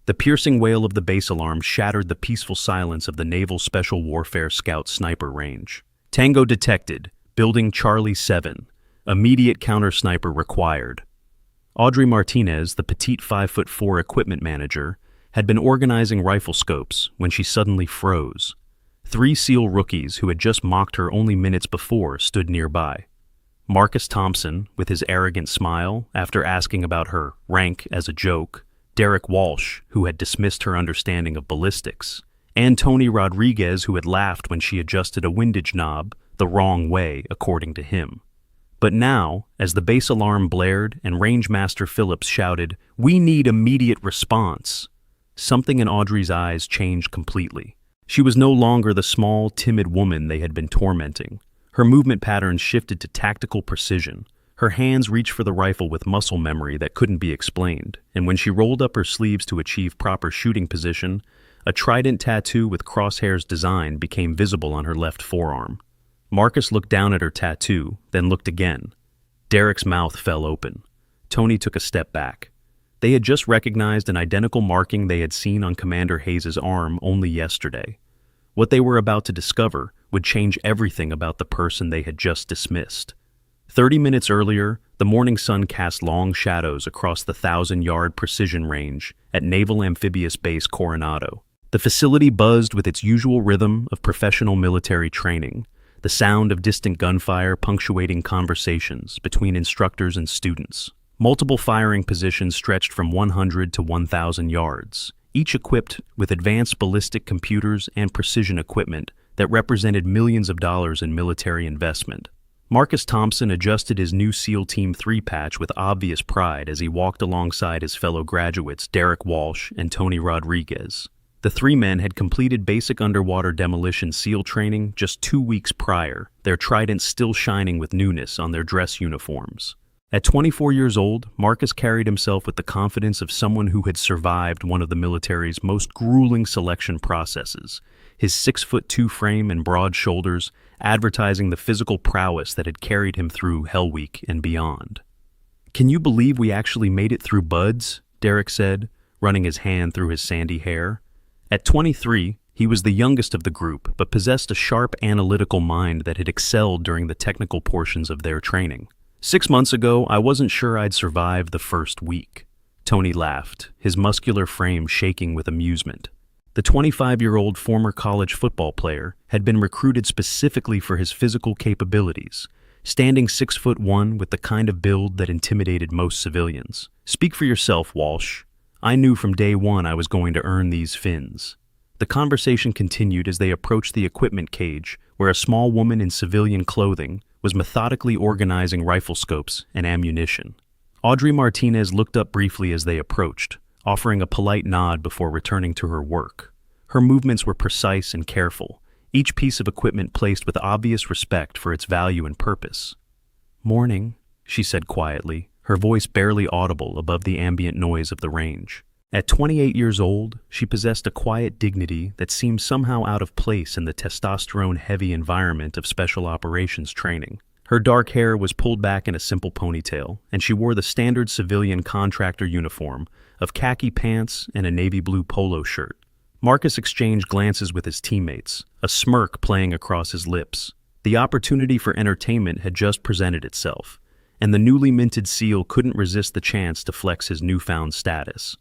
The piercing wail of the base alarm shattered the peaceful silence of the Naval Special Warfare Scout sniper range. Tango detected. Building Charlie 7. Immediate counter-sniper required. Audrey Martinez, the petite 5'4" equipment manager, had been organizing rifle scopes when she suddenly froze. 3 SEAL rookies who had just mocked her only minutes before stood nearby. Marcus Thompson, with his arrogant smile, after asking about her rank as a joke, Derek Walsh, who had dismissed her understanding of ballistics, and Tony Rodriguez, who had laughed when she adjusted a windage knob the wrong way, according to him. But now, as the base alarm blared and Rangemaster Phillips shouted, "We need immediate response," something in Audrey's eyes changed completely. She was no longer the small, timid woman they had been tormenting. Her movement patterns shifted to tactical precision. Her hands reached for the rifle with muscle memory that couldn't be explained, and when she rolled up her sleeves to achieve proper shooting position, a trident tattoo with crosshairs design became visible on her left forearm. Marcus looked down at her tattoo, then looked again. Derek's mouth fell open. Tony took a step back. They had just recognized an identical marking they had seen on Commander Hayes' arm only yesterday. What they were about to discover would change everything about the person they had just dismissed. 30 minutes earlier, the morning sun cast long shadows across the 1,000-yard precision range at Naval Amphibious Base Coronado. The facility buzzed with its usual rhythm of professional military training, the sound of distant gunfire punctuating conversations between instructors and students. Multiple firing positions stretched from 100 to 1,000 yards, each equipped with advanced ballistic computers and precision equipment that represented millions of dollars in military investment. Marcus Thompson adjusted his new SEAL Team 3 patch with obvious pride as he walked alongside his fellow graduates Derek Walsh and Tony Rodriguez. The 3 men had completed basic underwater demolition SEAL training just 2 weeks prior, their tridents still shining with newness on their dress uniforms. At 24 years old, Marcus carried himself with the confidence of someone who had survived one of the military's most grueling selection processes, his 6'2" frame and broad shoulders advertising the physical prowess that had carried him through Hell Week and beyond. "Can you believe we actually made it through BUD/S?" Derek said, running his hand through his sandy hair. At 23, he was the youngest of the group, but possessed a sharp analytical mind that had excelled during the technical portions of their training. "6 months ago, I wasn't sure I'd survive the first week." Tony laughed, his muscular frame shaking with amusement. The 25-year-old former college football player had been recruited specifically for his physical capabilities, standing 6'1" with the kind of build that intimidated most civilians. "Speak for yourself, Walsh. I knew from day one I was going to earn these fins." The conversation continued as they approached the equipment cage, where a small woman in civilian clothing was methodically organizing rifle scopes and ammunition. Audrey Martinez looked up briefly as they approached, offering a polite nod before returning to her work. Her movements were precise and careful, each piece of equipment placed with obvious respect for its value and purpose. "Morning," she said quietly, her voice barely audible above the ambient noise of the range. At 28 years old, she possessed a quiet dignity that seemed somehow out of place in the testosterone-heavy environment of special operations training. Her dark hair was pulled back in a simple ponytail, and she wore the standard civilian contractor uniform of khaki pants and a navy blue polo shirt. Marcus exchanged glances with his teammates, a smirk playing across his lips. The opportunity for entertainment had just presented itself, and the newly minted SEAL couldn't resist the chance to flex his newfound status.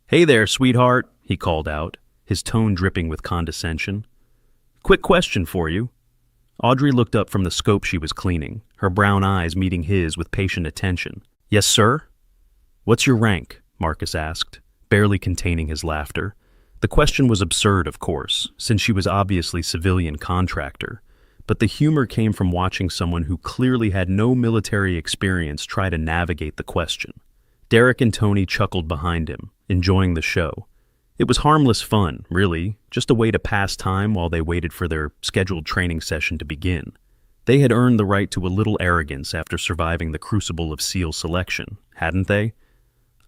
"Hey there, sweetheart," he called out, his tone dripping with condescension. "Quick question for you." Audrey looked up from the scope she was cleaning, her brown eyes meeting his with patient attention. "Yes, sir?" "What's your rank?" Marcus asked, barely containing his laughter. The question was absurd, of course, since she was obviously civilian contractor, but the humor came from watching someone who clearly had no military experience try to navigate the question. Derek and Tony chuckled behind him, enjoying the show. It was harmless fun, really, just a way to pass time while they waited for their scheduled training session to begin. They had earned the right to a little arrogance after surviving the crucible of SEAL selection, hadn't they?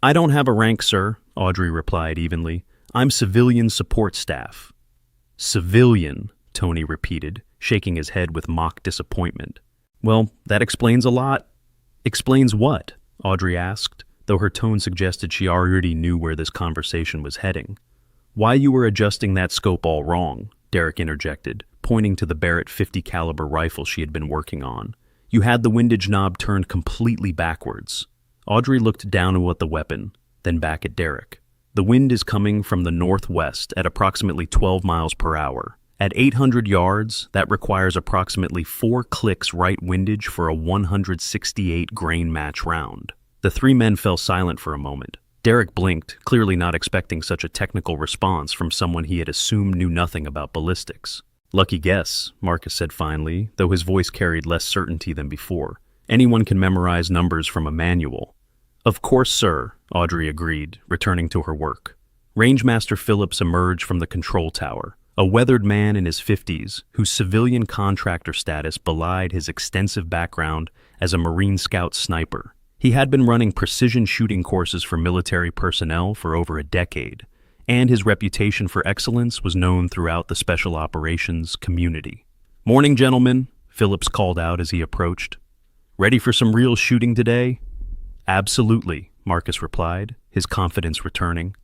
"I don't have a rank, sir," Audrey replied evenly. "I'm civilian support staff." "Civilian," Tony repeated, shaking his head with mock disappointment. "Well, that explains a lot." "Explains what?" Audrey asked, though her tone suggested she already knew where this conversation was heading. "Why you were adjusting that scope all wrong," Derek interjected, pointing to the Barrett .50 caliber rifle she had been working on. "You had the windage knob turned completely backwards." Audrey looked down at the weapon, then back at Derek. "The wind is coming from the northwest at approximately 12 miles per hour. At 800 yards, that requires approximately 4 clicks right windage for a 168 grain match round." The three men fell silent for a moment. Derek blinked, clearly not expecting such a technical response from someone he had assumed knew nothing about ballistics. "Lucky guess," Marcus said finally, though his voice carried less certainty than before. "Anyone can memorize numbers from a manual." "Of course, sir," Audrey agreed, returning to her work. Rangemaster Phillips emerged from the control tower, a weathered man in his 50s whose civilian contractor status belied his extensive background as a Marine Scout sniper. He had been running precision shooting courses for military personnel for over a decade, and his reputation for excellence was known throughout the special operations community. "Morning, gentlemen," Phillips called out as he approached. "Ready for some real shooting today?" "Absolutely," Marcus replied, his confidence returning.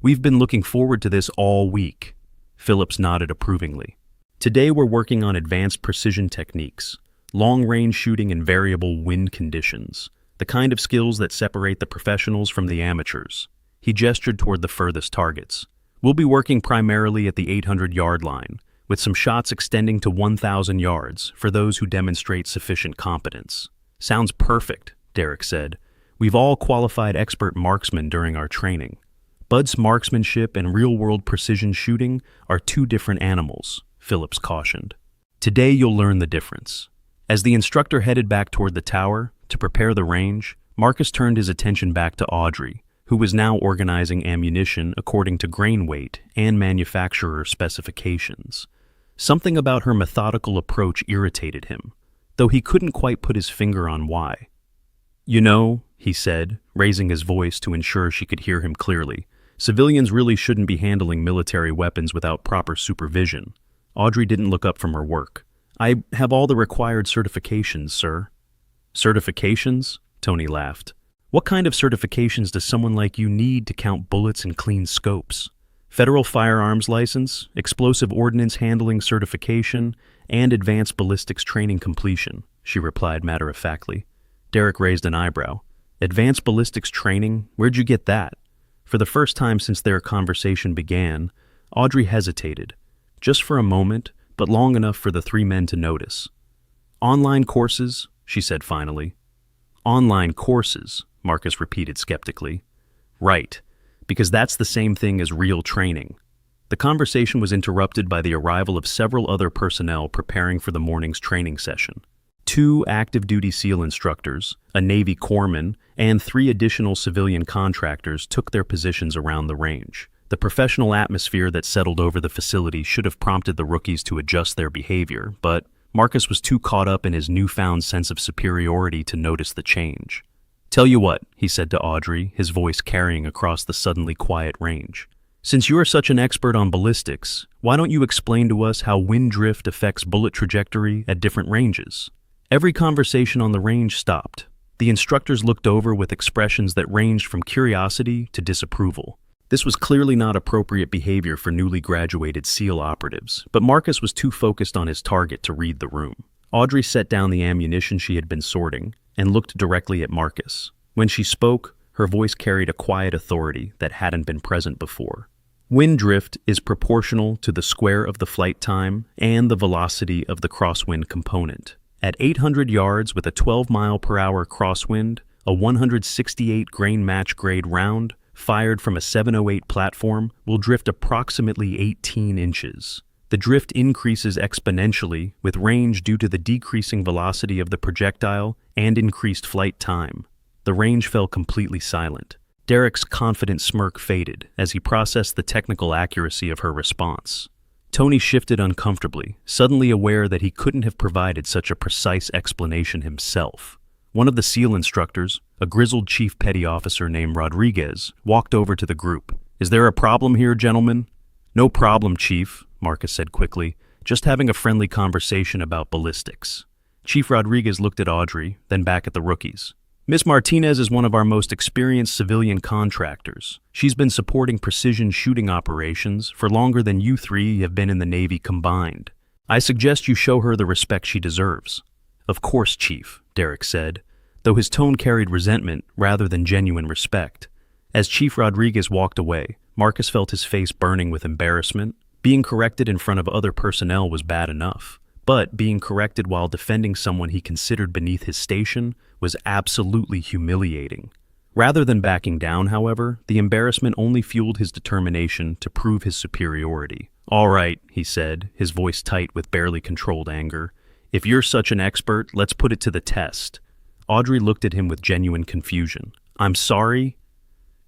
"We've been looking forward to this all week." Phillips nodded approvingly. "Today we're working on advanced precision techniques, long-range shooting in variable wind conditions, the kind of skills that separate the professionals from the amateurs." He gestured toward the furthest targets. "We'll be working primarily at the 800-yard line, with some shots extending to 1,000 yards for those who demonstrate sufficient competence." "Sounds perfect," Derek said. "We've all qualified expert marksmen during our training." "Bud's marksmanship and real-world precision shooting are two different animals," Phillips cautioned. "Today you'll learn the difference." As the instructor headed back toward the tower to prepare the range, Marcus turned his attention back to Audrey, who was now organizing ammunition according to grain weight and manufacturer specifications. Something about her methodical approach irritated him, though he couldn't quite put his finger on why. "You know," he said, raising his voice to ensure she could hear him clearly, "civilians really shouldn't be handling military weapons without proper supervision." Audrey didn't look up from her work. "I have all the required certifications, sir." "Certifications?" Tony laughed. "What kind of certifications does someone like you need to count bullets and clean scopes?" "Federal firearms license, explosive ordnance handling certification, and advanced ballistics training completion," she replied matter-of-factly. Derek raised an eyebrow. "Advanced ballistics training? Where'd you get that?" For the first time since their conversation began, Audrey hesitated, just for a moment, but long enough for the three men to notice. "Online courses," she said finally. "Online courses," Marcus repeated skeptically. "Right, because that's the same thing as real training." The conversation was interrupted by the arrival of several other personnel preparing for the morning's training session. 2 active-duty SEAL instructors, a Navy corpsman, and 3 additional civilian contractors took their positions around the range. The professional atmosphere that settled over the facility should have prompted the rookies to adjust their behavior, but Marcus was too caught up in his newfound sense of superiority to notice the change. "Tell you what," he said to Audrey, his voice carrying across the suddenly quiet range. "Since you are such an expert on ballistics, why don't you explain to us how wind drift affects bullet trajectory at different ranges?" Every conversation on the range stopped. The instructors looked over with expressions that ranged from curiosity to disapproval. This was clearly not appropriate behavior for newly graduated SEAL operatives, but Marcus was too focused on his target to read the room. Audrey set down the ammunition she had been sorting and looked directly at Marcus. When she spoke, her voice carried a quiet authority that hadn't been present before. "Wind drift is proportional to the square of the flight time and the velocity of the crosswind component. At 800 yards with a 12-mile-per-hour crosswind, a 168 grain match grade round fired from a 708 platform will drift approximately 18 inches. The drift increases exponentially with range due to the decreasing velocity of the projectile and increased flight time." The range fell completely silent. Derek's confident smirk faded as he processed the technical accuracy of her response. Tony shifted uncomfortably, suddenly aware that he couldn't have provided such a precise explanation himself. One of the SEAL instructors, a grizzled chief petty officer named Rodriguez, walked over to the group. "Is there a problem here, gentlemen?" "No problem, Chief," Marcus said quickly. "Just having a friendly conversation about ballistics." Chief Rodriguez looked at Audrey, then back at the rookies. Miss Martinez is one of our most experienced civilian contractors. She's been supporting precision shooting operations for longer than you three have been in the Navy combined. I suggest you show her the respect she deserves." "Of course, Chief," Derek said, though his tone carried resentment rather than genuine respect. As Chief Rodriguez walked away, Marcus felt his face burning with embarrassment. Being corrected in front of other personnel was bad enough, but being corrected while defending someone he considered beneath his station was absolutely humiliating. Rather than backing down, however, the embarrassment only fueled his determination to prove his superiority. "All right," he said, his voice tight with barely controlled anger. "If you're such an expert, let's put it to the test." Audrey looked at him with genuine confusion. "I'm sorry?"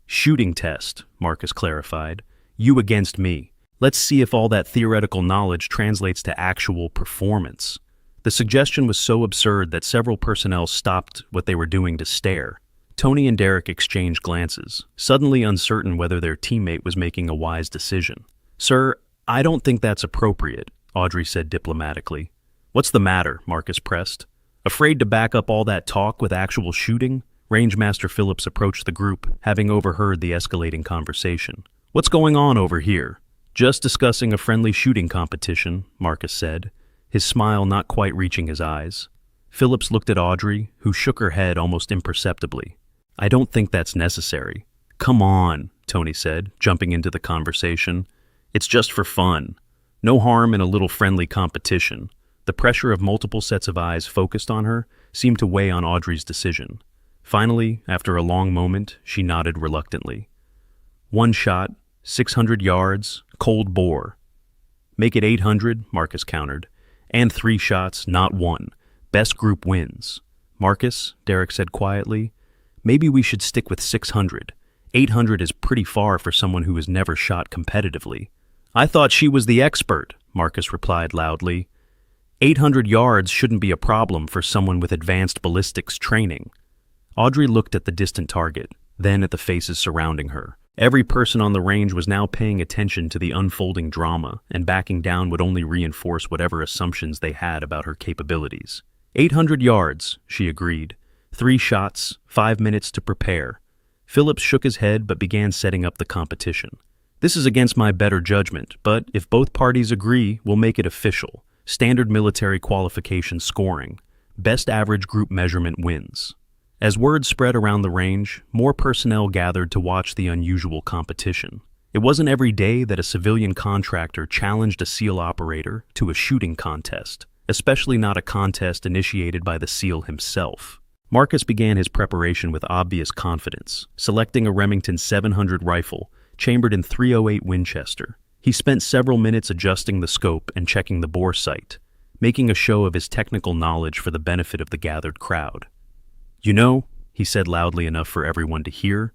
"Shooting test," Marcus clarified. "You against me. Let's see if all that theoretical knowledge translates to actual performance." The suggestion was so absurd that several personnel stopped what they were doing to stare. Tony and Derek exchanged glances, suddenly uncertain whether their teammate was making a wise decision. "Sir, I don't think that's appropriate," Audrey said diplomatically. "What's the matter?" Marcus pressed. "Afraid to back up all that talk with actual shooting?" Rangemaster Phillips approached the group, having overheard the escalating conversation. "What's going on over here?" "Just discussing a friendly shooting competition," Marcus said, his smile not quite reaching his eyes. Phillips looked at Audrey, who shook her head almost imperceptibly. "I don't think that's necessary." "Come on," Tony said, jumping into the conversation. "It's just for fun. No harm in a little friendly competition." The pressure of multiple sets of eyes focused on her seemed to weigh on Audrey's decision. Finally, after a long moment, she nodded reluctantly. "One shot, 600 yards, cold bore." "Make it 800, Marcus countered. "And 3 shots, not 1. Best group wins." "Marcus," Derek said quietly, "maybe we should stick with 600. 800 is pretty far for someone who has never shot competitively." "I thought she was the expert," Marcus replied loudly. 800 yards shouldn't be a problem for someone with advanced ballistics training." Audrey looked at the distant target, then at the faces surrounding her. Every person on the range was now paying attention to the unfolding drama, and backing down would only reinforce whatever assumptions they had about her capabilities. 800 yards, she agreed. 3 shots, 5 minutes to prepare. Phillips shook his head but began setting up the competition. "This is against my better judgment, but if both parties agree, we'll make it official. Standard military qualification scoring. Best average group measurement wins." As word spread around the range, more personnel gathered to watch the unusual competition. It wasn't every day that a civilian contractor challenged a SEAL operator to a shooting contest, especially not a contest initiated by the SEAL himself. Marcus began his preparation with obvious confidence, selecting a Remington 700 rifle, chambered in .308 Winchester. He spent several minutes adjusting the scope and checking the bore sight, making a show of his technical knowledge for the benefit of the gathered crowd. "You know," he said loudly enough for everyone to hear,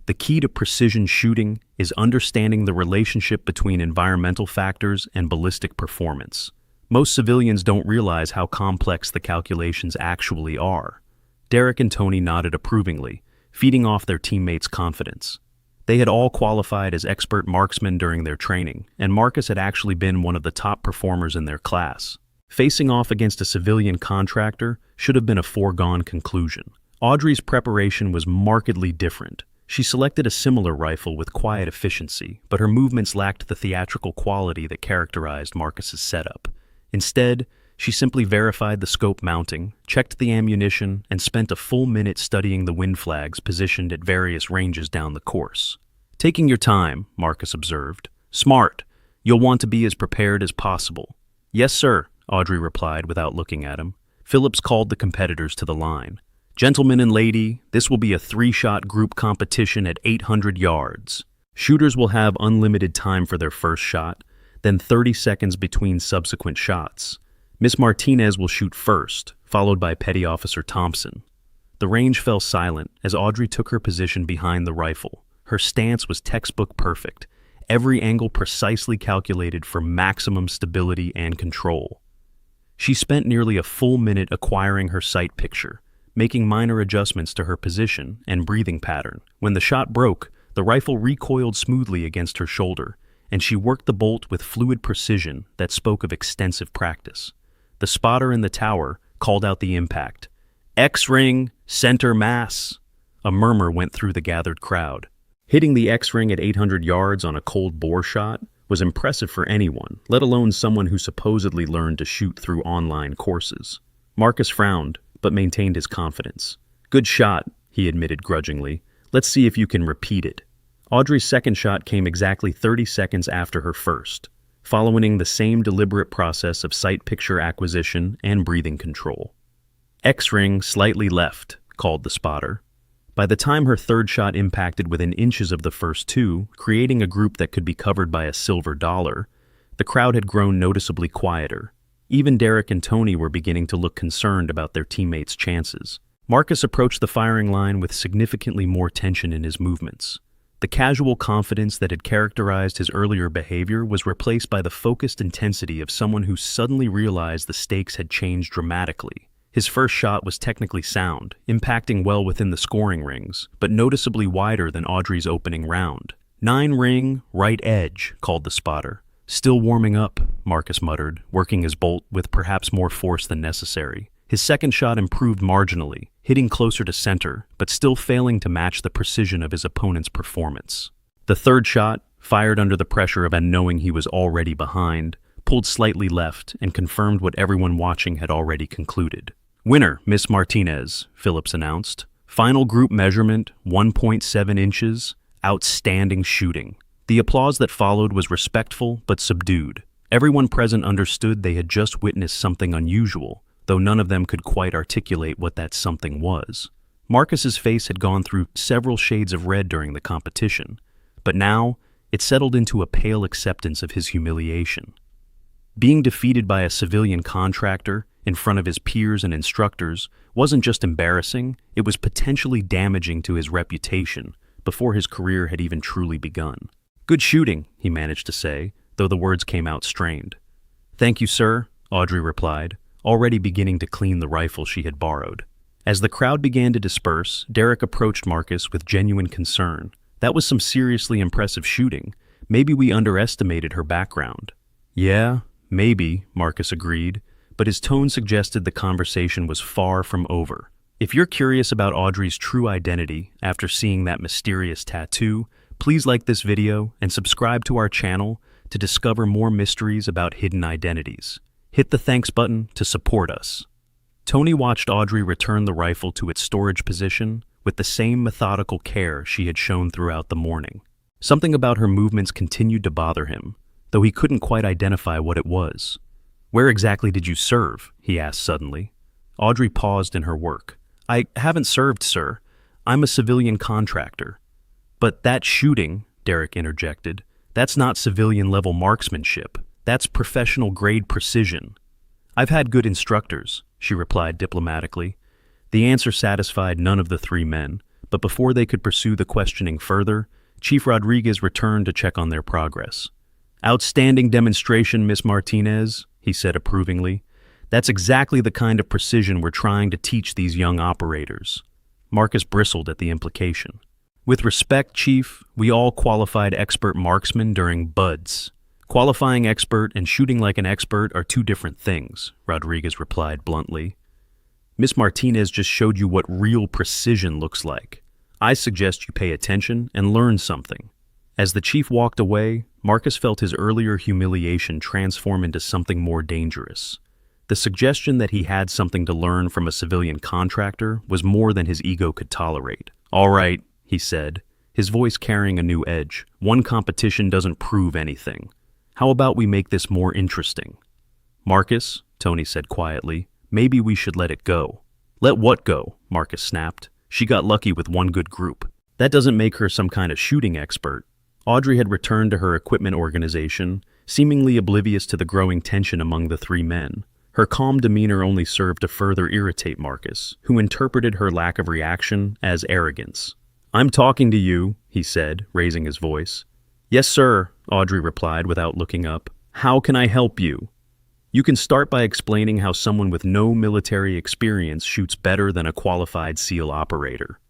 "the key to precision shooting is understanding the relationship between environmental factors and ballistic performance. Most civilians don't realize how complex the calculations actually are." Derek and Tony nodded approvingly, feeding off their teammates' confidence. They had all qualified as expert marksmen during their training, and Marcus had actually been one of the top performers in their class. Facing off against a civilian contractor should have been a foregone conclusion. Audrey's preparation was markedly different. She selected a similar rifle with quiet efficiency, but her movements lacked the theatrical quality that characterized Marcus's setup. Instead, she simply verified the scope mounting, checked the ammunition, and spent a full minute studying the wind flags positioned at various ranges down the course. "Taking your time," Marcus observed. "Smart. You'll want to be as prepared as possible." "Yes, sir," Audrey replied without looking at him. Phillips called the competitors to the line. "Gentlemen and lady, this will be a 3-shot group competition at 800 yards. Shooters will have unlimited time for their first shot, then 30 seconds between subsequent shots. Miss Martinez will shoot first, followed by Petty Officer Thompson." The range fell silent as Audrey took her position behind the rifle. Her stance was textbook perfect, every angle precisely calculated for maximum stability and control. She spent nearly a full minute acquiring her sight picture, making minor adjustments to her position and breathing pattern. When the shot broke, the rifle recoiled smoothly against her shoulder, and she worked the bolt with fluid precision that spoke of extensive practice. The spotter in the tower called out the impact, X-ring, center mass. A murmur went through the gathered crowd. Hitting the X-ring at 800 yards on a cold bore shot was impressive for anyone, let alone someone who supposedly learned to shoot through online courses. Marcus frowned, but maintained his confidence. Good shot, he admitted grudgingly. Let's see if you can repeat it. Audrey's second shot came exactly 30 seconds after her first, following the same deliberate process of sight picture acquisition and breathing control. X-ring slightly left, called the spotter. By the time her third shot impacted within inches of the first two, creating a group that could be covered by a silver dollar, the crowd had grown noticeably quieter. Even Derek and Tony were beginning to look concerned about their teammates' chances. Marcus approached the firing line with significantly more tension in his movements. The casual confidence that had characterized his earlier behavior was replaced by the focused intensity of someone who suddenly realized the stakes had changed dramatically. His first shot was technically sound, impacting well within the scoring rings, but noticeably wider than Audrey's opening round. 9-ring, right edge, called the spotter. Still warming up, Marcus muttered, working his bolt with perhaps more force than necessary. His second shot improved marginally, hitting closer to center, but still failing to match the precision of his opponent's performance. The third shot, fired under the pressure of knowing he was already behind, pulled slightly left and confirmed what everyone watching had already concluded. Winner, Miss Martinez, Phillips announced. Final group measurement, 1.7 inches. Outstanding shooting. The applause that followed was respectful but subdued. Everyone present understood they had just witnessed something unusual, though none of them could quite articulate what that something was. Marcus's face had gone through several shades of red during the competition, but now it settled into a pale acceptance of his humiliation. Being defeated by a civilian contractor in front of his peers and instructors wasn't just embarrassing, it was potentially damaging to his reputation before his career had even truly begun. Good shooting, he managed to say, though the words came out strained. Thank you, sir, Audrey replied, already beginning to clean the rifle she had borrowed. As the crowd began to disperse, Derek approached Marcus with genuine concern. That was some seriously impressive shooting. Maybe we underestimated her background. Yeah, maybe, Marcus agreed, but his tone suggested the conversation was far from over. If you're curious about Audrey's true identity after seeing that mysterious tattoo, please like this video and subscribe to our channel to discover more mysteries about hidden identities. Hit the thanks button to support us. Tony watched Audrey return the rifle to its storage position with the same methodical care she had shown throughout the morning. Something about her movements continued to bother him, though he couldn't quite identify what it was. Where exactly did you serve? He asked suddenly. Audrey paused in her work. I haven't served, sir. I'm a civilian contractor. But that shooting, Derek interjected, that's not civilian-level marksmanship. That's professional-grade precision. I've had good instructors, she replied diplomatically. The answer satisfied none of the three men, but before they could pursue the questioning further, Chief Rodriguez returned to check on their progress. Outstanding demonstration, Miss Martinez, he said approvingly. That's exactly the kind of precision we're trying to teach these young operators. Marcus bristled at the implication. With respect, Chief, we all qualified expert marksmen during BUDS. Qualifying expert and shooting like an expert are two different things, Rodriguez replied bluntly. Miss Martinez just showed you what real precision looks like. I suggest you pay attention and learn something. As the chief walked away, Marcus felt his earlier humiliation transform into something more dangerous. The suggestion that he had something to learn from a civilian contractor was more than his ego could tolerate. All right, he said, his voice carrying a new edge. One competition doesn't prove anything. How about we make this more interesting? Marcus, Tony said quietly, maybe we should let it go. Let what go? Marcus snapped. She got lucky with one good group. That doesn't make her some kind of shooting expert. Audrey had returned to her equipment organization, seemingly oblivious to the growing tension among the three men. Her calm demeanor only served to further irritate Marcus, who interpreted her lack of reaction as arrogance. I'm talking to you, he said, raising his voice. Yes, sir, Audrey replied without looking up. How can I help you? You can start by explaining how someone with no military experience shoots better than a qualified SEAL operator.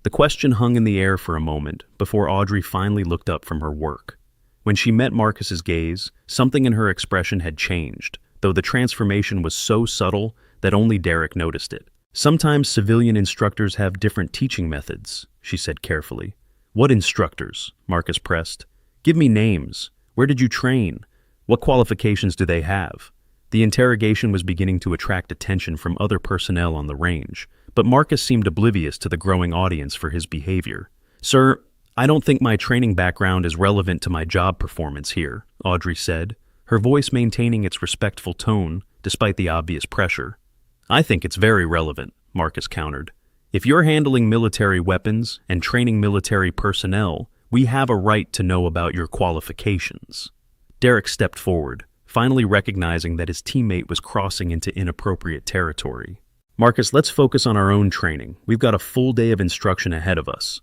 The question hung in the air for a moment before Audrey finally looked up from her work. When she met Marcus's gaze, something in her expression had changed, though the transformation was so subtle that only Derek noticed it. Sometimes civilian instructors have different teaching methods, she said carefully. What instructors? Marcus pressed. Give me names. Where did you train? What qualifications do they have? The interrogation was beginning to attract attention from other personnel on the range, but Marcus seemed oblivious to the growing audience for his behavior. Sir, I don't think my training background is relevant to my job performance here, Audrey said, her voice maintaining its respectful tone despite the obvious pressure. I think it's very relevant, Marcus countered. If you're handling military weapons and training military personnel, we have a right to know about your qualifications. Derek stepped forward, finally recognizing that his teammate was crossing into inappropriate territory. Marcus, let's focus on our own training. We've got a full day of instruction ahead of us.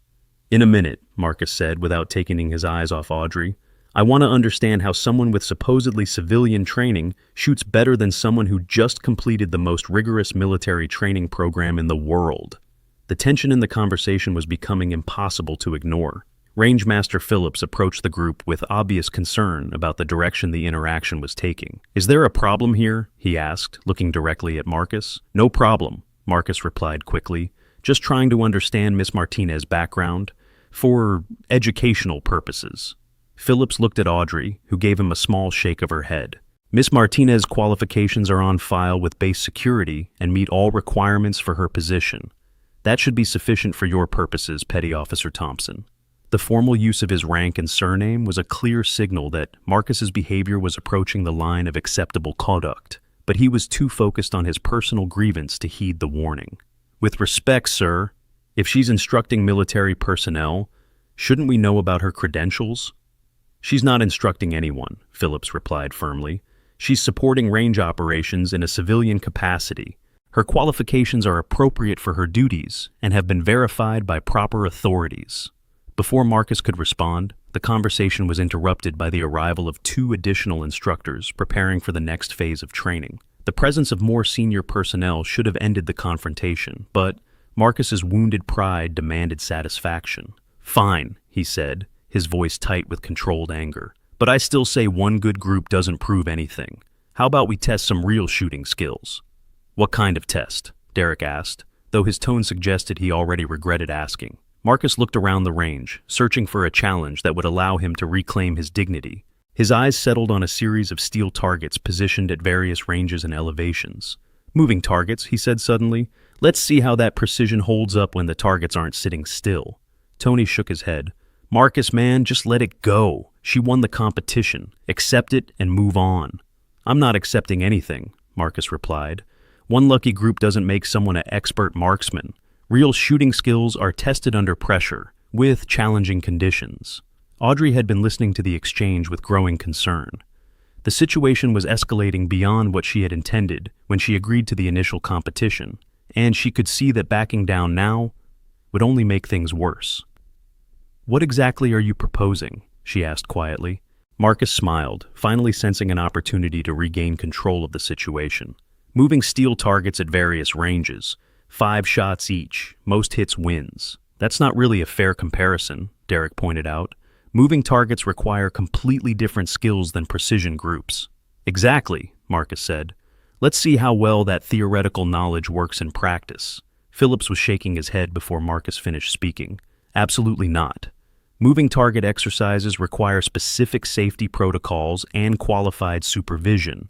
In a minute, Marcus said without taking his eyes off Audrey. I want to understand how someone with supposedly civilian training shoots better than someone who just completed the most rigorous military training program in the world. The tension in the conversation was becoming impossible to ignore. Rangemaster Phillips approached the group with obvious concern about the direction the interaction was taking. Is there a problem here? He asked, looking directly at Marcus. No problem, Marcus replied quickly. Just trying to understand Miss Martinez's background for educational purposes. Phillips looked at Audrey, who gave him a small shake of her head. Miss Martinez's qualifications are on file with base security and meet all requirements for her position. That should be sufficient for your purposes, Petty Officer Thompson. The formal use of his rank and surname was a clear signal that Marcus's behavior was approaching the line of acceptable conduct, but he was too focused on his personal grievance to heed the warning. With respect, sir, if she's instructing military personnel, shouldn't we know about her credentials? She's not instructing anyone, Phillips replied firmly. She's supporting range operations in a civilian capacity. Her qualifications are appropriate for her duties and have been verified by proper authorities. Before Marcus could respond, the conversation was interrupted by the arrival of 2 additional instructors preparing for the next phase of training. The presence of more senior personnel should have ended the confrontation, but Marcus's wounded pride demanded satisfaction. Fine, he said, his voice tight with controlled anger. But I still say one good group doesn't prove anything. How about we test some real shooting skills? What kind of test? Derek asked, though his tone suggested he already regretted asking. Marcus looked around the range, searching for a challenge that would allow him to reclaim his dignity. His eyes settled on a series of steel targets positioned at various ranges and elevations. Moving targets, he said suddenly. Let's see how that precision holds up when the targets aren't sitting still. Tony shook his head. Marcus, man, just let it go. She won the competition. Accept it and move on. I'm not accepting anything, Marcus replied. One lucky group doesn't make someone an expert marksman. Real shooting skills are tested under pressure, with challenging conditions. Audrey had been listening to the exchange with growing concern. The situation was escalating beyond what she had intended when she agreed to the initial competition, and she could see that backing down now would only make things worse. What exactly are you proposing? She asked quietly. Marcus smiled, finally sensing an opportunity to regain control of the situation. Moving steel targets at various ranges, 5 shots each, most hits wins. That's not really a fair comparison, Derek pointed out. Moving targets require completely different skills than precision groups. Exactly, Marcus said. Let's see how well that theoretical knowledge works in practice. Phillips was shaking his head before Marcus finished speaking. Absolutely not. Moving target exercises require specific safety protocols and qualified supervision.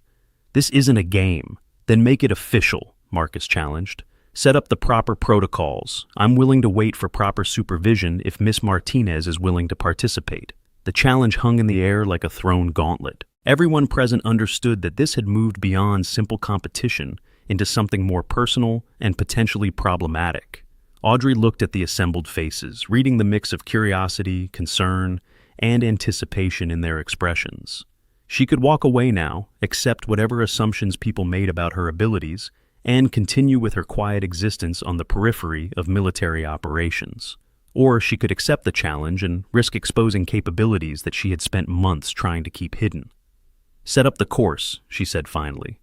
This isn't a game. Then make it official, Marcus challenged. Set up the proper protocols. I'm willing to wait for proper supervision if Miss Martinez is willing to participate. The challenge hung in the air like a thrown gauntlet. Everyone present understood that this had moved beyond simple competition into something more personal and potentially problematic. Audrey looked at the assembled faces, reading the mix of curiosity, concern, and anticipation in their expressions. She could walk away now, accept whatever assumptions people made about her abilities, and continue with her quiet existence on the periphery of military operations. Or she could accept the challenge and risk exposing capabilities that she had spent months trying to keep hidden. Set up the course, she said finally.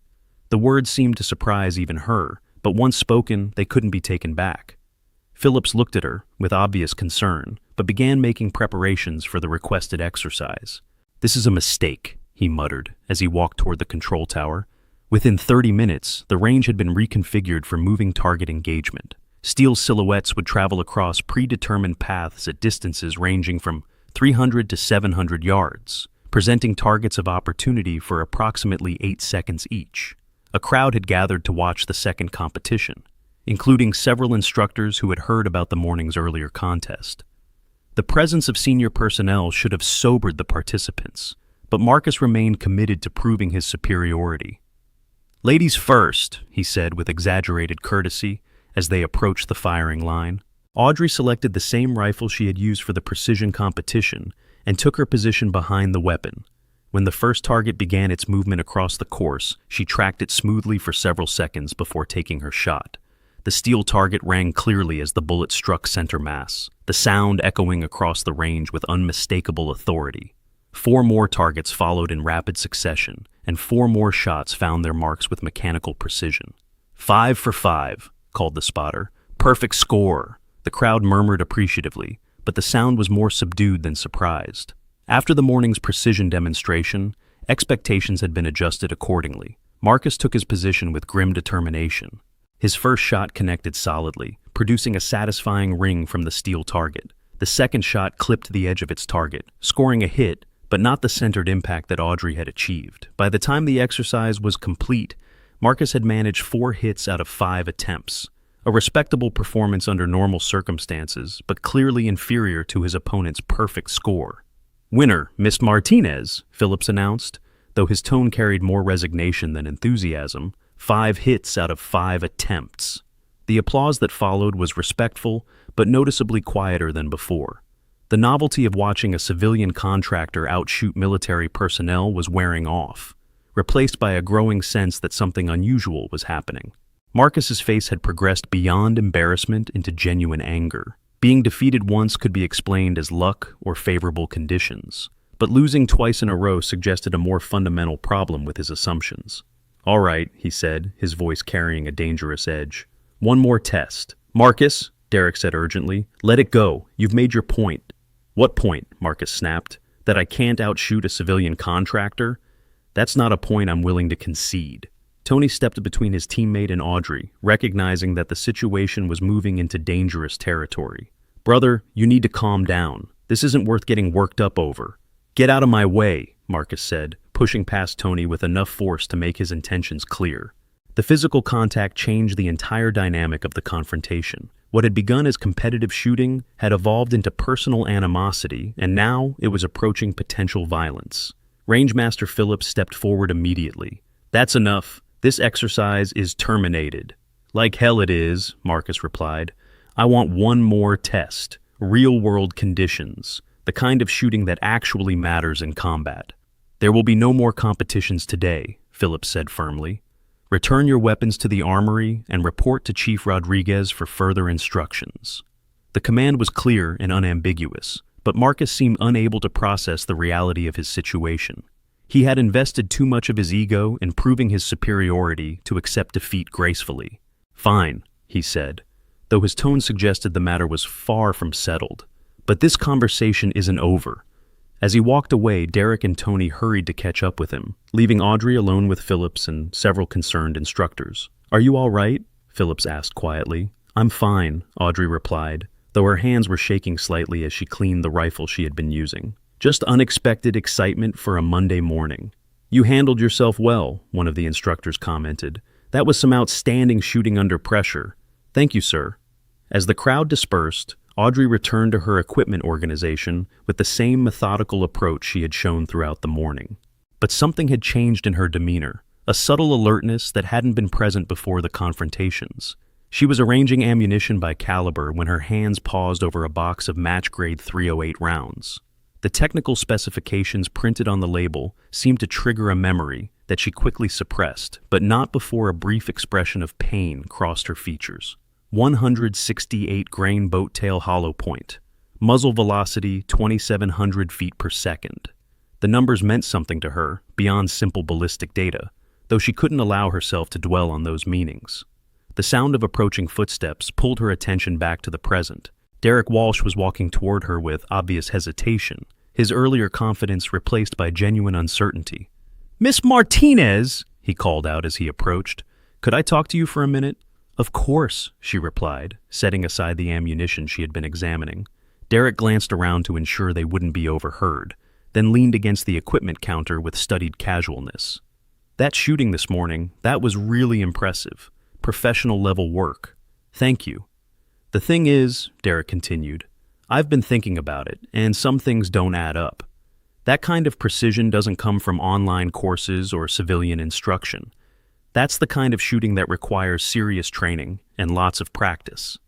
The words seemed to surprise even her, but once spoken, they couldn't be taken back. Phillips looked at her with obvious concern, but began making preparations for the requested exercise. This is a mistake, he muttered as he walked toward the control tower. Within 30 minutes, the range had been reconfigured for moving target engagement. Steel silhouettes would travel across predetermined paths at distances ranging from 300 to 700 yards, presenting targets of opportunity for approximately 8 seconds each. A crowd had gathered to watch the second competition, including several instructors who had heard about the morning's earlier contest. The presence of senior personnel should have sobered the participants, but Marcus remained committed to proving his superiority. "Ladies first," he said with exaggerated courtesy as they approached the firing line. Audrey selected the same rifle she had used for the precision competition and took her position behind the weapon. When the first target began its movement across the course, she tracked it smoothly for several seconds before taking her shot. The steel target rang clearly as the bullet struck center mass, the sound echoing across the range with unmistakable authority. 4 more targets followed in rapid succession, and 4 more shots found their marks with mechanical precision. 5 for 5, called the spotter. "Perfect score." The crowd murmured appreciatively, but the sound was more subdued than surprised. After the morning's precision demonstration, expectations had been adjusted accordingly. Marcus took his position with grim determination. His first shot connected solidly, producing a satisfying ring from the steel target. The second shot clipped the edge of its target, scoring a hit, but not the centered impact that Audrey had achieved. By the time the exercise was complete, Marcus had managed 4 hits out of 5 attempts. A respectable performance under normal circumstances, but clearly inferior to his opponent's perfect score. "Winner, Miss Martinez," Phillips announced, though his tone carried more resignation than enthusiasm. 5 hits out of 5 attempts. The applause that followed was respectful, but noticeably quieter than before. The novelty of watching a civilian contractor outshoot military personnel was wearing off, replaced by a growing sense that something unusual was happening. Marcus's face had progressed beyond embarrassment into genuine anger. Being defeated once could be explained as luck or favorable conditions, but losing twice in a row suggested a more fundamental problem with his assumptions. "All right," he said, his voice carrying a dangerous edge. "One more test." "Marcus," Derek said urgently, "let it go. You've made your point." "What point?" Marcus snapped. "That I can't outshoot a civilian contractor? That's not a point I'm willing to concede." Tony stepped between his teammate and Audrey, recognizing that the situation was moving into dangerous territory. "Brother, you need to calm down. This isn't worth getting worked up over." "Get out of my way," Marcus said, pushing past Tony with enough force to make his intentions clear. The physical contact changed the entire dynamic of the confrontation. What had begun as competitive shooting had evolved into personal animosity, and now it was approaching potential violence. Rangemaster Phillips stepped forward immediately. "That's enough. This exercise is terminated." "Like hell it is," Marcus replied. "I want one more test. Real-world conditions. The kind of shooting that actually matters in combat." "There will be no more competitions today," Phillips said firmly. "Return your weapons to the armory and report to Chief Rodriguez for further instructions." The command was clear and unambiguous, but Marcus seemed unable to process the reality of his situation. He had invested too much of his ego in proving his superiority to accept defeat gracefully. "Fine," he said, though his tone suggested the matter was far from settled. "But this conversation isn't over." As he walked away, Derek and Tony hurried to catch up with him, leaving Audrey alone with Phillips and several concerned instructors. "Are you all right?" Phillips asked quietly. "I'm fine," Audrey replied, though her hands were shaking slightly as she cleaned the rifle she had been using. "Just unexpected excitement for a Monday morning." "You handled yourself well," one of the instructors commented. "That was some outstanding shooting under pressure." "Thank you, sir." As the crowd dispersed, Audrey returned to her equipment organization with the same methodical approach she had shown throughout the morning. But something had changed in her demeanor, a subtle alertness that hadn't been present before the confrontations. She was arranging ammunition by caliber when her hands paused over a box of match-grade .308 rounds. The technical specifications printed on the label seemed to trigger a memory that she quickly suppressed, but not before a brief expression of pain crossed her features. 168 grain boat tail hollow point. Muzzle velocity 2,700 feet per second. The numbers meant something to her, beyond simple ballistic data, though she couldn't allow herself to dwell on those meanings. The sound of approaching footsteps pulled her attention back to the present. Derek Walsh was walking toward her with obvious hesitation, his earlier confidence replaced by genuine uncertainty. "Miss Martinez!" he called out as he approached. "Could I talk to you for a minute?" "Of course," she replied, setting aside the ammunition she had been examining. Derek glanced around to ensure they wouldn't be overheard, then leaned against the equipment counter with studied casualness. "That shooting this morning, that was really impressive. Professional level work. Thank you." "The thing is," Derek continued, "I've been thinking about it, and some things don't add up. That kind of precision doesn't come from online courses or civilian instruction. That's the kind of shooting that requires serious training and lots of practice."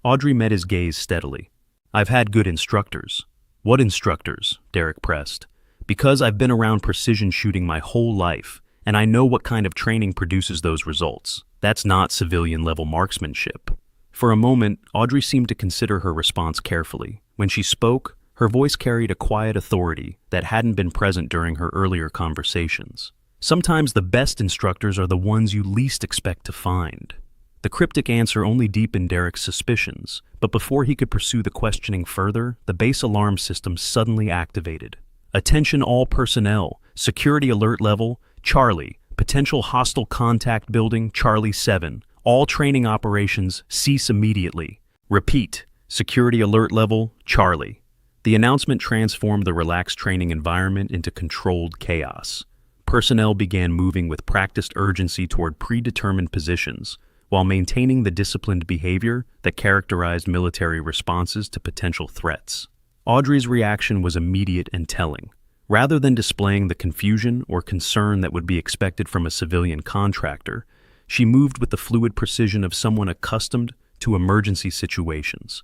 Audrey met his gaze steadily. "I've had good instructors." "What instructors?" Derek pressed. "Because I've been around precision shooting my whole life, and I know what kind of training produces those results. That's not civilian-level marksmanship." For a moment, Audrey seemed to consider her response carefully. When she spoke, her voice carried a quiet authority that hadn't been present during her earlier conversations. "Sometimes the best instructors are the ones you least expect to find." The cryptic answer only deepened Derek's suspicions, but before he could pursue the questioning further, the base alarm system suddenly activated. "Attention all personnel, security alert level, Charlie, potential hostile contact building, Charlie 7. All training operations cease immediately. Repeat, security alert level, Charlie." The announcement transformed the relaxed training environment into controlled chaos. Personnel began moving with practiced urgency toward predetermined positions, while maintaining the disciplined behavior that characterized military responses to potential threats. Audrey's reaction was immediate and telling. Rather than displaying the confusion or concern that would be expected from a civilian contractor, she moved with the fluid precision of someone accustomed to emergency situations.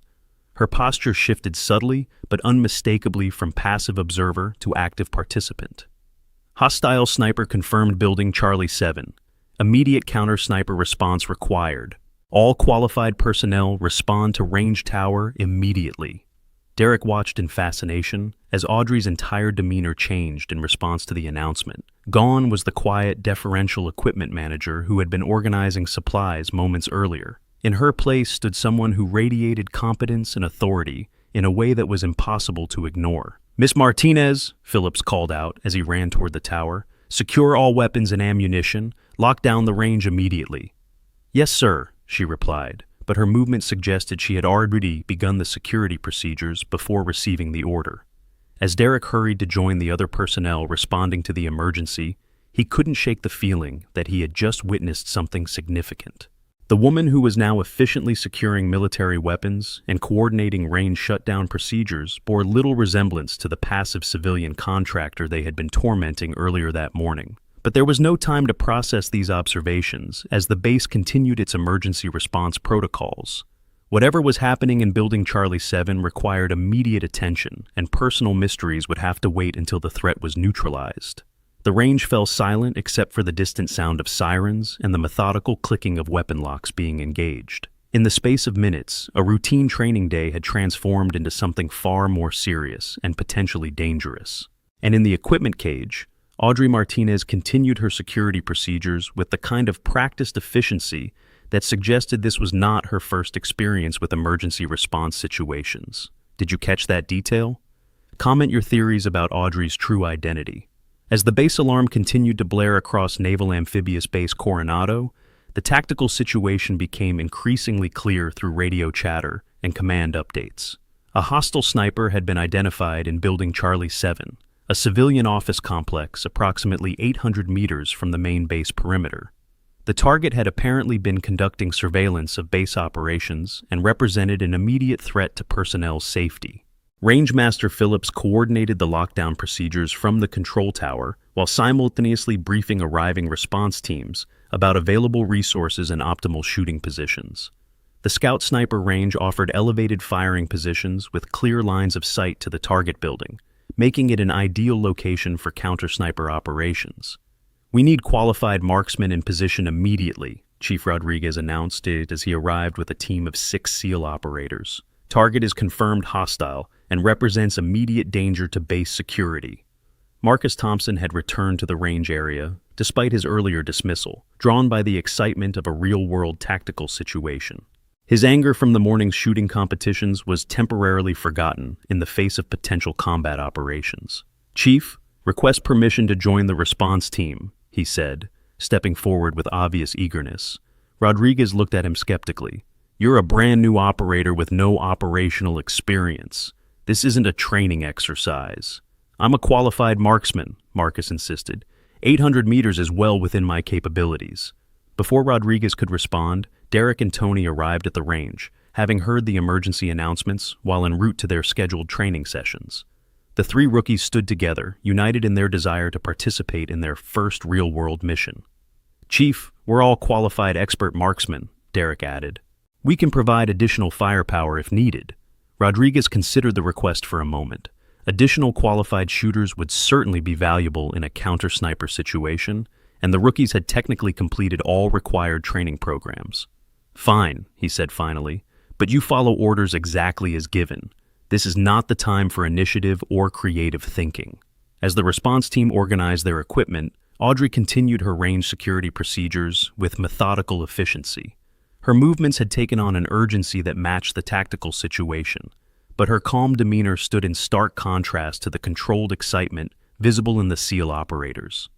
Her posture shifted subtly but unmistakably from passive observer to active participant. "Hostile sniper confirmed building Charlie 7. Immediate counter-sniper response required. All qualified personnel respond to range tower immediately." Derek watched in fascination as Audrey's entire demeanor changed in response to the announcement. Gone was the quiet, deferential equipment manager who had been organizing supplies moments earlier. In her place stood someone who radiated competence and authority in a way that was impossible to ignore. "Miss Martinez," Phillips called out as he ran toward the tower, "secure all weapons and ammunition. Lock down the range immediately." "Yes, sir," she replied, but her movement suggested she had already begun the security procedures before receiving the order. As Derek hurried to join the other personnel responding to the emergency, he couldn't shake the feeling that he had just witnessed something significant. The woman who was now efficiently securing military weapons and coordinating range shutdown procedures bore little resemblance to the passive civilian contractor they had been tormenting earlier that morning. But there was no time to process these observations as the base continued its emergency response protocols. Whatever was happening in Building Charlie 7 required immediate attention, and personal mysteries would have to wait until the threat was neutralized. The range fell silent except for the distant sound of sirens and the methodical clicking of weapon locks being engaged. In the space of minutes, a routine training day had transformed into something far more serious and potentially dangerous. And in the equipment cage, Audrey Martinez continued her security procedures with the kind of practiced efficiency that suggested this was not her first experience with emergency response situations. Did you catch that detail? Comment your theories about Audrey's true identity. As the base alarm continued to blare across Naval Amphibious Base Coronado, the tactical situation became increasingly clear through radio chatter and command updates. A hostile sniper had been identified in Building Charlie 7, a civilian office complex approximately 800 meters from the main base perimeter. The target had apparently been conducting surveillance of base operations and represented an immediate threat to personnel's safety. Rangemaster Phillips coordinated the lockdown procedures from the control tower while simultaneously briefing arriving response teams about available resources and optimal shooting positions. The scout sniper range offered elevated firing positions with clear lines of sight to the target building, making it an ideal location for counter-sniper operations. "We need qualified marksmen in position immediately," Chief Rodriguez announced it as he arrived with a team of 6 SEAL operators. "Target is confirmed hostile and represents immediate danger to base security." Marcus Thompson had returned to the range area, despite his earlier dismissal, drawn by the excitement of a real-world tactical situation. His anger from the morning's shooting competitions was temporarily forgotten in the face of potential combat operations. "Chief, request permission to join the response team," he said, stepping forward with obvious eagerness. Rodriguez looked at him skeptically. "You're a brand new operator with no operational experience. This isn't a training exercise." "I'm a qualified marksman," Marcus insisted. 800 meters is well within my capabilities." Before Rodriguez could respond, Derek and Tony arrived at the range, having heard the emergency announcements while en route to their scheduled training sessions. The three rookies stood together, united in their desire to participate in their first real-world mission. "Chief, we're all qualified expert marksmen," Derek added. "We can provide additional firepower if needed." Rodriguez considered the request for a moment. Additional qualified shooters would certainly be valuable in a counter-sniper situation, and the rookies had technically completed all required training programs. "Fine," he said finally, "but you follow orders exactly as given. This is not the time for initiative or creative thinking." As the response team organized their equipment, Audrey continued her range security procedures with methodical efficiency. Her movements had taken on an urgency that matched the tactical situation, but her calm demeanor stood in stark contrast to the controlled excitement visible in the SEAL operators.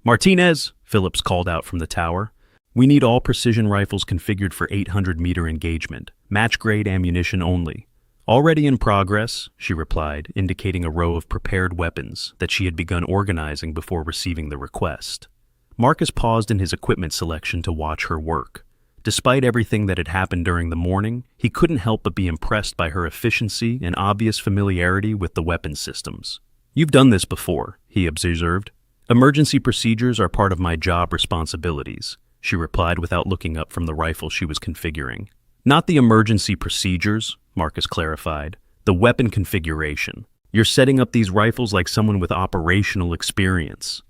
"Martinez," Phillips called out from the tower, "we need all precision rifles configured for 800-meter engagement, match-grade ammunition only." "Already in progress," she replied, indicating a row of prepared weapons that she had begun organizing before receiving the request. Marcus paused in his equipment selection to watch her work. Despite everything that had happened during the morning, he couldn't help but be impressed by her efficiency and obvious familiarity with the weapon systems. "You've done this before," he observed. "Emergency procedures are part of my job responsibilities," she replied without looking up from the rifle she was configuring. "Not the emergency procedures," Marcus clarified, "the weapon configuration. You're setting up these rifles like someone with operational experience."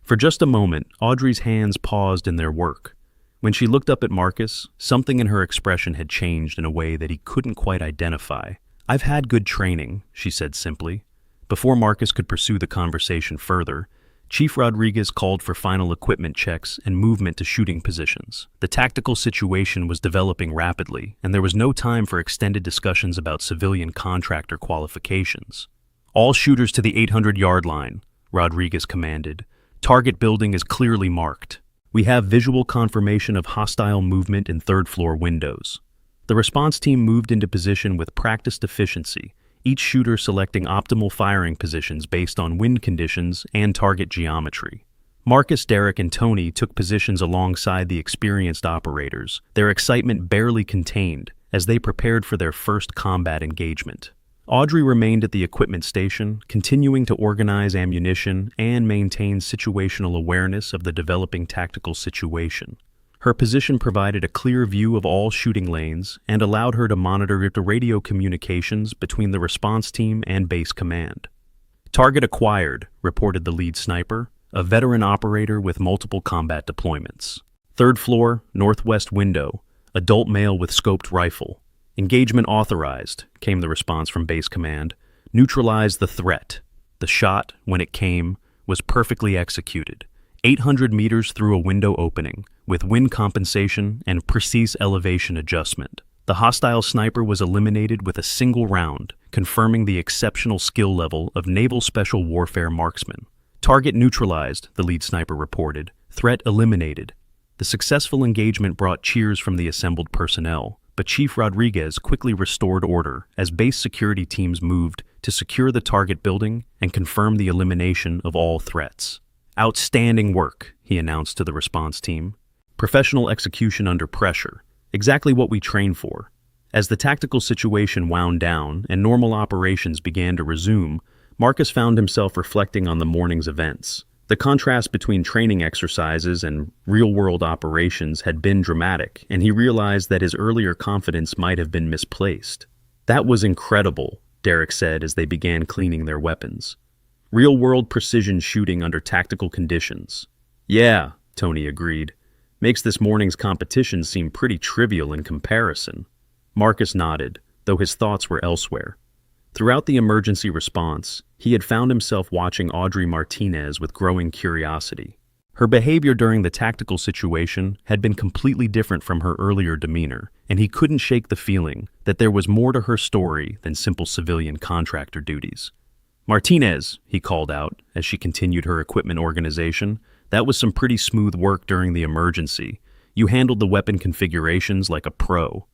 For just a moment, Audrey's hands paused in their work. When she looked up at Marcus, something in her expression had changed in a way that he couldn't quite identify. "I've had good training," she said simply. Before Marcus could pursue the conversation further, Chief Rodriguez called for final equipment checks and movement to shooting positions. The tactical situation was developing rapidly, and there was no time for extended discussions about civilian contractor qualifications. "All shooters to the 800-yard line," Rodriguez commanded. "Target building is clearly marked. We have visual confirmation of hostile movement in third-floor windows." The response team moved into position with practiced efficiency, each shooter selecting optimal firing positions based on wind conditions and target geometry. Marcus, Derek, and Tony took positions alongside the experienced operators, their excitement barely contained as they prepared for their first combat engagement. Audrey remained at the equipment station, continuing to organize ammunition and maintain situational awareness of the developing tactical situation. Her position provided a clear view of all shooting lanes and allowed her to monitor the radio communications between the response team and base command. "Target acquired," reported the lead sniper, a veteran operator with multiple combat deployments. "Third floor, northwest window, adult male with scoped rifle. Engagement authorized," came the response from base command. "Neutralize the threat." The shot, when it came, was perfectly executed. 800 meters through a window opening, with wind compensation and precise elevation adjustment. The hostile sniper was eliminated with a single round, confirming the exceptional skill level of Naval Special Warfare marksmen. "Target neutralized," the lead sniper reported. "Threat eliminated." The successful engagement brought cheers from the assembled personnel, but Chief Rodriguez quickly restored order as base security teams moved to secure the target building and confirm the elimination of all threats. "Outstanding work," he announced to the response team. "Professional execution under pressure. Exactly what we train for." As the tactical situation wound down and normal operations began to resume, Marcus found himself reflecting on the morning's events. The contrast between training exercises and real-world operations had been dramatic, and he realized that his earlier confidence might have been misplaced. "That was incredible," Derek said as they began cleaning their weapons. "Real-world precision shooting under tactical conditions." "Yeah," Tony agreed. "Makes this morning's competition seem pretty trivial in comparison." Marcus nodded, though his thoughts were elsewhere. Throughout the emergency response, he had found himself watching Audrey Martinez with growing curiosity. Her behavior during the tactical situation had been completely different from her earlier demeanor, and he couldn't shake the feeling that there was more to her story than simple civilian contractor duties. "Martinez," he called out as she continued her equipment organization, That was some pretty smooth work during the emergency. You handled the weapon configurations like a pro."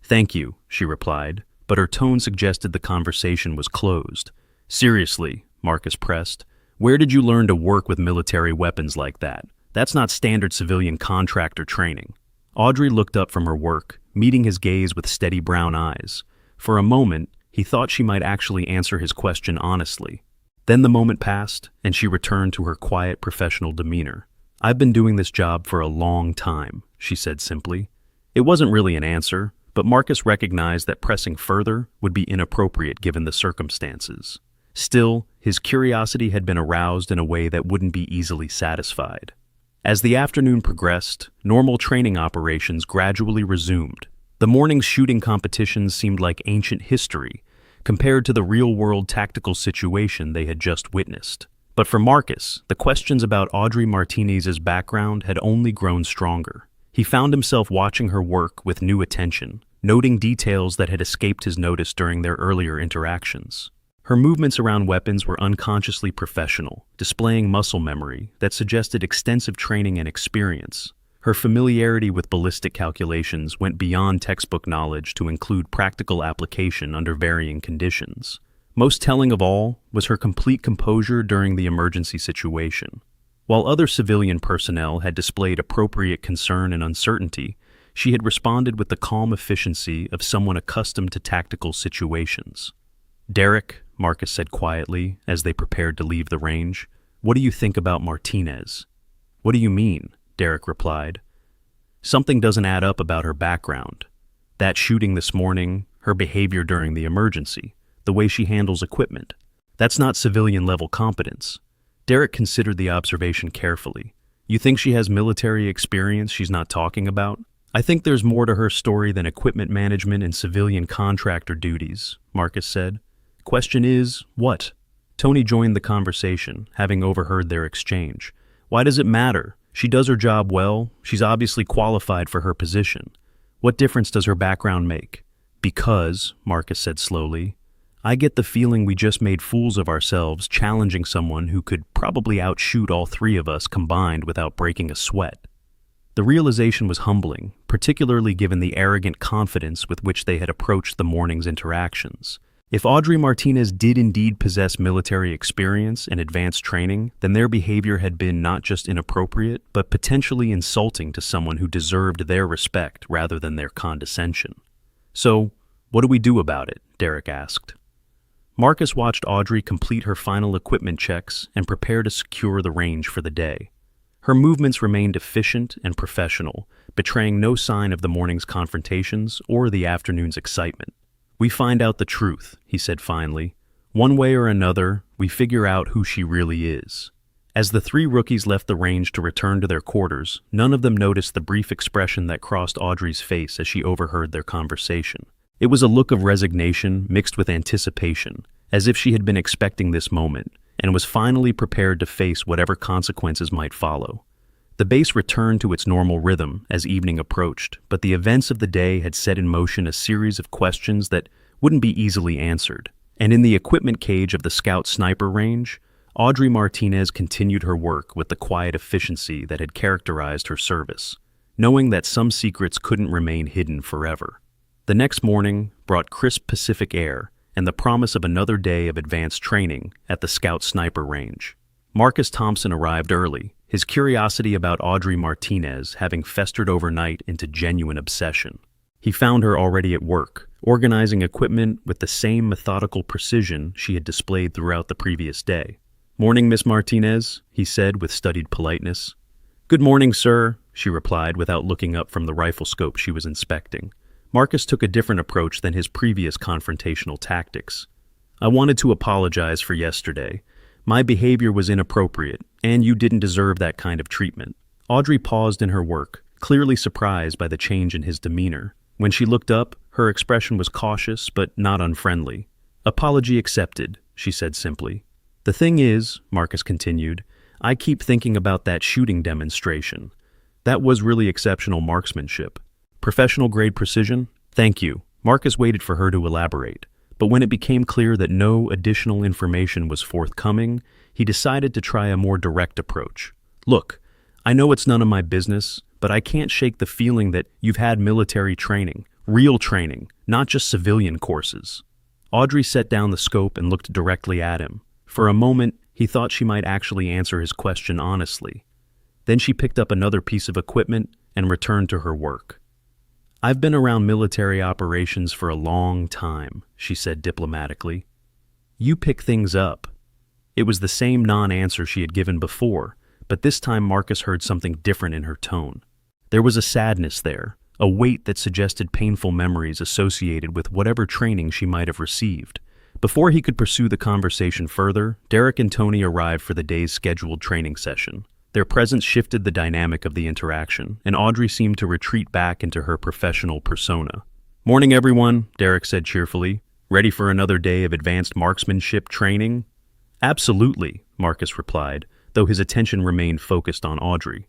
"Thank you," she replied, but her tone suggested the conversation was closed. "Seriously," Marcus pressed, "where did you learn to work with military weapons like that? That's not standard civilian contractor training." Audrey looked up from her work, meeting his gaze with steady brown eyes. For a moment, he thought she might actually answer his question honestly. Then the moment passed, and she returned to her quiet, professional demeanor. "I've been doing this job for a long time," she said simply. It wasn't really an answer, but Marcus recognized that pressing further would be inappropriate given the circumstances. Still, his curiosity had been aroused in a way that wouldn't be easily satisfied. As the afternoon progressed, normal training operations gradually resumed. The morning's shooting competitions seemed like ancient history compared to the real-world tactical situation they had just witnessed. But for Marcus, the questions about Audrey Martinez's background had only grown stronger. He found himself watching her work with new attention, noting details that had escaped his notice during their earlier interactions. Her movements around weapons were unconsciously professional, displaying muscle memory that suggested extensive training and experience. Her familiarity with ballistic calculations went beyond textbook knowledge to include practical application under varying conditions. Most telling of all was her complete composure during the emergency situation. While other civilian personnel had displayed appropriate concern and uncertainty, she had responded with the calm efficiency of someone accustomed to tactical situations. "Derek," Marcus said quietly as they prepared to leave the range, "what do you think about Martinez?" "What do you mean?" Derek replied. "Something doesn't add up about her background. That shooting this morning, her behavior during the emergency, the way she handles equipment. That's not civilian-level competence." Derek considered the observation carefully. "You think she has military experience she's not talking about?" "I think there's more to her story than equipment management and civilian contractor duties," Marcus said. "Question is, what?" Tony joined the conversation, having overheard their exchange. "Why does it matter? She does her job well. She's obviously qualified for her position. What difference does her background make?" "Because," Marcus said slowly, "I get the feeling we just made fools of ourselves challenging someone who could probably outshoot all three of us combined without breaking a sweat." The realization was humbling, particularly given the arrogant confidence with which they had approached the morning's interactions. If Audrey Martinez did indeed possess military experience and advanced training, then their behavior had been not just inappropriate, but potentially insulting to someone who deserved their respect rather than their condescension. "So, what do we do about it?" Derek asked. Marcus watched Audrey complete her final equipment checks and prepare to secure the range for the day. Her movements remained efficient and professional, betraying no sign of the morning's confrontations or the afternoon's excitement. "We find out the truth," he said finally. "One way or another, we figure out who she really is." As the three rookies left the range to return to their quarters, none of them noticed the brief expression that crossed Audrey's face as she overheard their conversation. It was a look of resignation mixed with anticipation, as if she had been expecting this moment, and was finally prepared to face whatever consequences might follow. The base returned to its normal rhythm as evening approached, but the events of the day had set in motion a series of questions that wouldn't be easily answered. And in the equipment cage of the Scout Sniper range, Audrey Martinez continued her work with the quiet efficiency that had characterized her service, knowing that some secrets couldn't remain hidden forever. The next morning brought crisp Pacific air and the promise of another day of advanced training at the Scout Sniper range. Marcus Thompson arrived early, his curiosity about Audrey Martinez having festered overnight into genuine obsession. He found her already at work, organizing equipment with the same methodical precision she had displayed throughout the previous day. "Morning, Miss Martinez," he said with studied politeness. "Good morning, sir," she replied without looking up from the rifle scope she was inspecting. Marcus took a different approach than his previous confrontational tactics. "I wanted to apologize for yesterday. My behavior was inappropriate, and you didn't deserve that kind of treatment." Audrey paused in her work, clearly surprised by the change in his demeanor. When she looked up, her expression was cautious but not unfriendly. "Apology accepted," she said simply. "The thing is," Marcus continued, "I keep thinking about that shooting demonstration. That was really exceptional marksmanship. Professional-grade precision? Thank you." Marcus waited for her to elaborate. But when it became clear that no additional information was forthcoming, he decided to try a more direct approach. Look, I know it's none of my business, but I can't shake the feeling that you've had military training, real training, not just civilian courses. Audrey set down the scope and looked directly at him. For a moment, he thought she might actually answer his question honestly. Then she picked up another piece of equipment and returned to her work. "I've been around military operations for a long time," she said diplomatically. "You pick things up." It was the same non-answer she had given before, but this time Marcus heard something different in her tone. There was a sadness there, a weight that suggested painful memories associated with whatever training she might have received. Before he could pursue the conversation further, Derek and Tony arrived for the day's scheduled training session. Their presence shifted the dynamic of the interaction, and Audrey seemed to retreat back into her professional persona. "Morning, everyone," Derek said cheerfully. "Ready for another day of advanced marksmanship training?" "Absolutely," Marcus replied, though his attention remained focused on Audrey.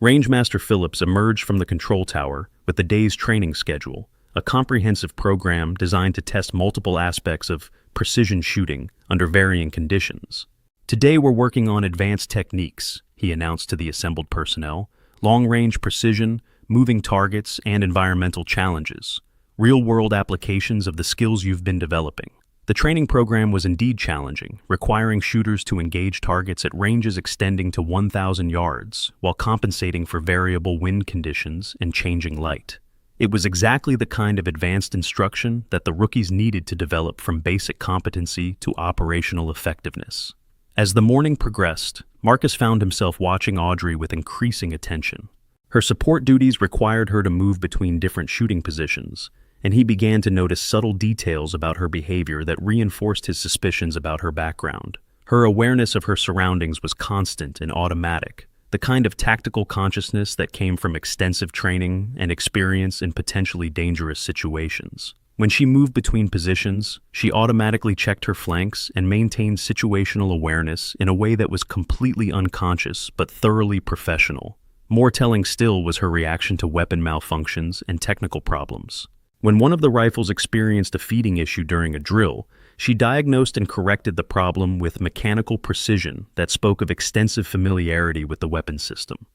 Rangemaster Phillips emerged from the control tower with the day's training schedule, a comprehensive program designed to test multiple aspects of precision shooting under varying conditions. "Today we're working on advanced techniques," he announced to the assembled personnel, "long-range precision, moving targets, and environmental challenges, real-world applications of the skills you've been developing." The training program was indeed challenging, requiring shooters to engage targets at ranges extending to 1,000 yards, while compensating for variable wind conditions and changing light. It was exactly the kind of advanced instruction that the rookies needed to develop from basic competency to operational effectiveness. As the morning progressed, Marcus found himself watching Audrey with increasing attention. Her support duties required her to move between different shooting positions, and he began to notice subtle details about her behavior that reinforced his suspicions about her background. Her awareness of her surroundings was constant and automatic, the kind of tactical consciousness that came from extensive training and experience in potentially dangerous situations. When she moved between positions, she automatically checked her flanks and maintained situational awareness in a way that was completely unconscious but thoroughly professional. More telling still was her reaction to weapon malfunctions and technical problems. When one of the rifles experienced a feeding issue during a drill, she diagnosed and corrected the problem with mechanical precision that spoke of extensive familiarity with the weapon system.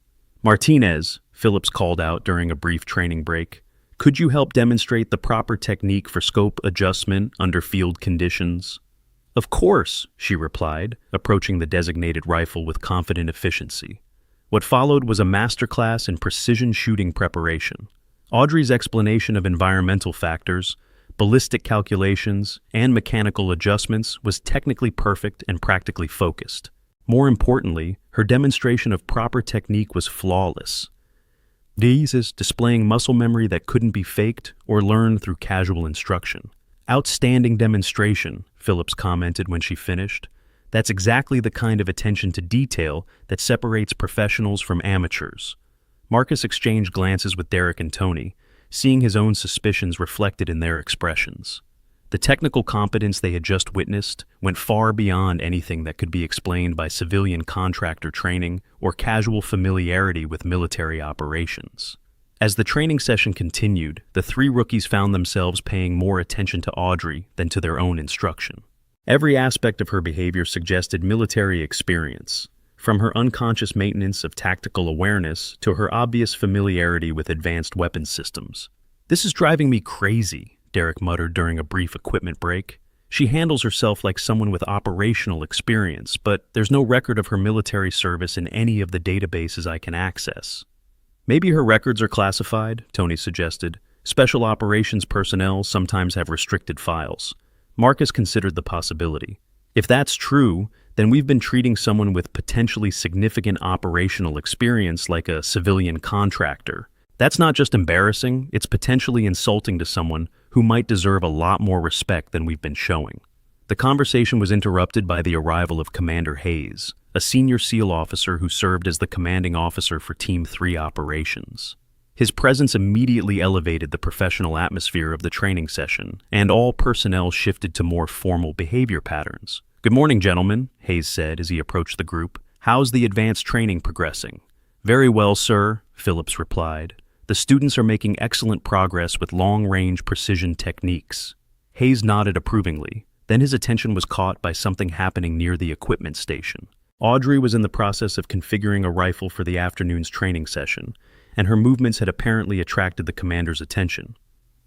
"Martinez," Phillips called out during a brief training break, "could you help demonstrate the proper technique for scope adjustment under field conditions?" "Of course," she replied, approaching the designated rifle with confident efficiency. What followed was a masterclass in precision shooting preparation. Audrey's explanation of environmental factors, ballistic calculations, and mechanical adjustments was technically perfect and practically focused. More importantly, her demonstration of proper technique was flawless. These is displaying muscle memory that couldn't be faked or learned through casual instruction. "Outstanding demonstration," Phillips commented when she finished. "That's exactly the kind of attention to detail that separates professionals from amateurs." Marcus exchanged glances with Derek and Tony, seeing his own suspicions reflected in their expressions. The technical competence they had just witnessed went far beyond anything that could be explained by civilian contractor training or casual familiarity with military operations. As the training session continued, the three rookies found themselves paying more attention to Audrey than to their own instruction. Every aspect of her behavior suggested military experience, from her unconscious maintenance of tactical awareness to her obvious familiarity with advanced weapons systems. "This is driving me crazy," Derek muttered during a brief equipment break. "She handles herself like someone with operational experience, but there's no record of her military service in any of the databases I can access." "Maybe her records are classified," Tony suggested. "Special operations personnel sometimes have restricted files." Marcus considered the possibility. "If that's true, then we've been treating someone with potentially significant operational experience like a civilian contractor. That's not just embarrassing, it's potentially insulting to someone who might deserve a lot more respect than we've been showing." The conversation was interrupted by the arrival of Commander Hayes, a senior SEAL officer who served as the commanding officer for Team 3 operations. His presence immediately elevated the professional atmosphere of the training session, and all personnel shifted to more formal behavior patterns. "Good morning, gentlemen," Hayes said as he approached the group. "How's the advanced training progressing?" "Very well, sir," Phillips replied. "The students are making excellent progress with long-range precision techniques." Hayes nodded approvingly. Then his attention was caught by something happening near the equipment station. Audrey was in the process of configuring a rifle for the afternoon's training session, and her movements had apparently attracted the commander's attention.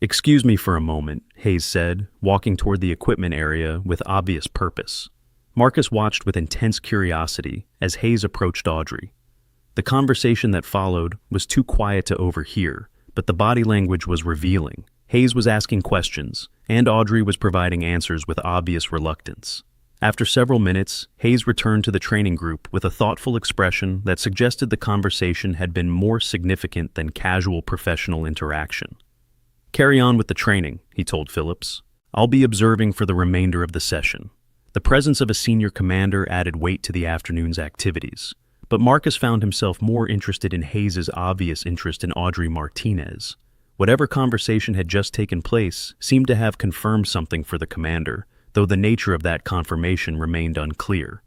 "Excuse me for a moment," Hayes said, walking toward the equipment area with obvious purpose. Marcus watched with intense curiosity as Hayes approached Audrey. The conversation that followed was too quiet to overhear, but the body language was revealing. Hayes was asking questions, and Audrey was providing answers with obvious reluctance. After several minutes, Hayes returned to the training group with a thoughtful expression that suggested the conversation had been more significant than casual professional interaction. "Carry on with the training," he told Phillips. "I'll be observing for the remainder of the session." The presence of a senior commander added weight to the afternoon's activities, but Marcus found himself more interested in Hayes's obvious interest in Audrey Martinez. Whatever conversation had just taken place seemed to have confirmed something for the commander, though the nature of that confirmation remained unclear.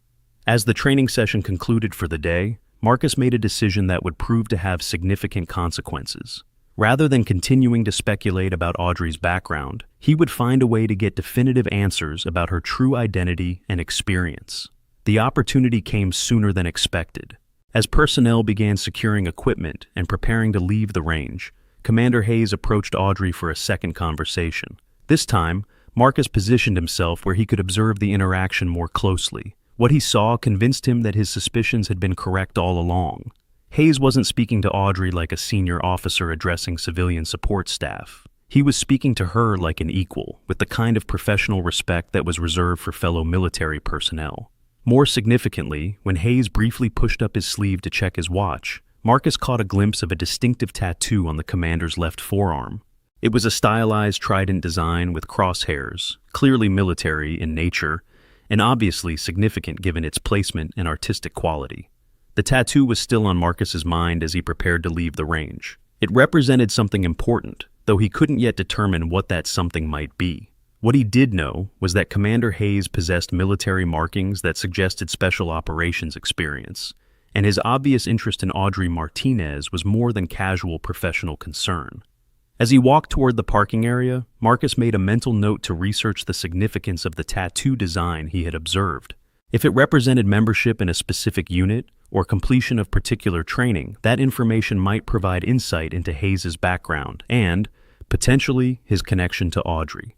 As the training session concluded for the day, Marcus made a decision that would prove to have significant consequences. Rather than continuing to speculate about Audrey's background, he would find a way to get definitive answers about her true identity and experience. The opportunity came sooner than expected. As personnel began securing equipment and preparing to leave the range, Commander Hayes approached Audrey for a second conversation. This time, Marcus positioned himself where he could observe the interaction more closely. What he saw convinced him that his suspicions had been correct all along. Hayes wasn't speaking to Audrey like a senior officer addressing civilian support staff. He was speaking to her like an equal, with the kind of professional respect that was reserved for fellow military personnel. More significantly, when Hayes briefly pushed up his sleeve to check his watch, Marcus caught a glimpse of a distinctive tattoo on the commander's left forearm. It was a stylized trident design with crosshairs, clearly military in nature, and obviously significant given its placement and artistic quality. The tattoo was still on Marcus's mind as he prepared to leave the range. It represented something important, though he couldn't yet determine what that something might be. What he did know was that Commander Hayes possessed military markings that suggested special operations experience, and his obvious interest in Audrey Martinez was more than casual professional concern. As he walked toward the parking area, Marcus made a mental note to research the significance of the tattoo design he had observed. If it represented membership in a specific unit or completion of particular training, that information might provide insight into Hayes's background and, potentially, his connection to Audrey.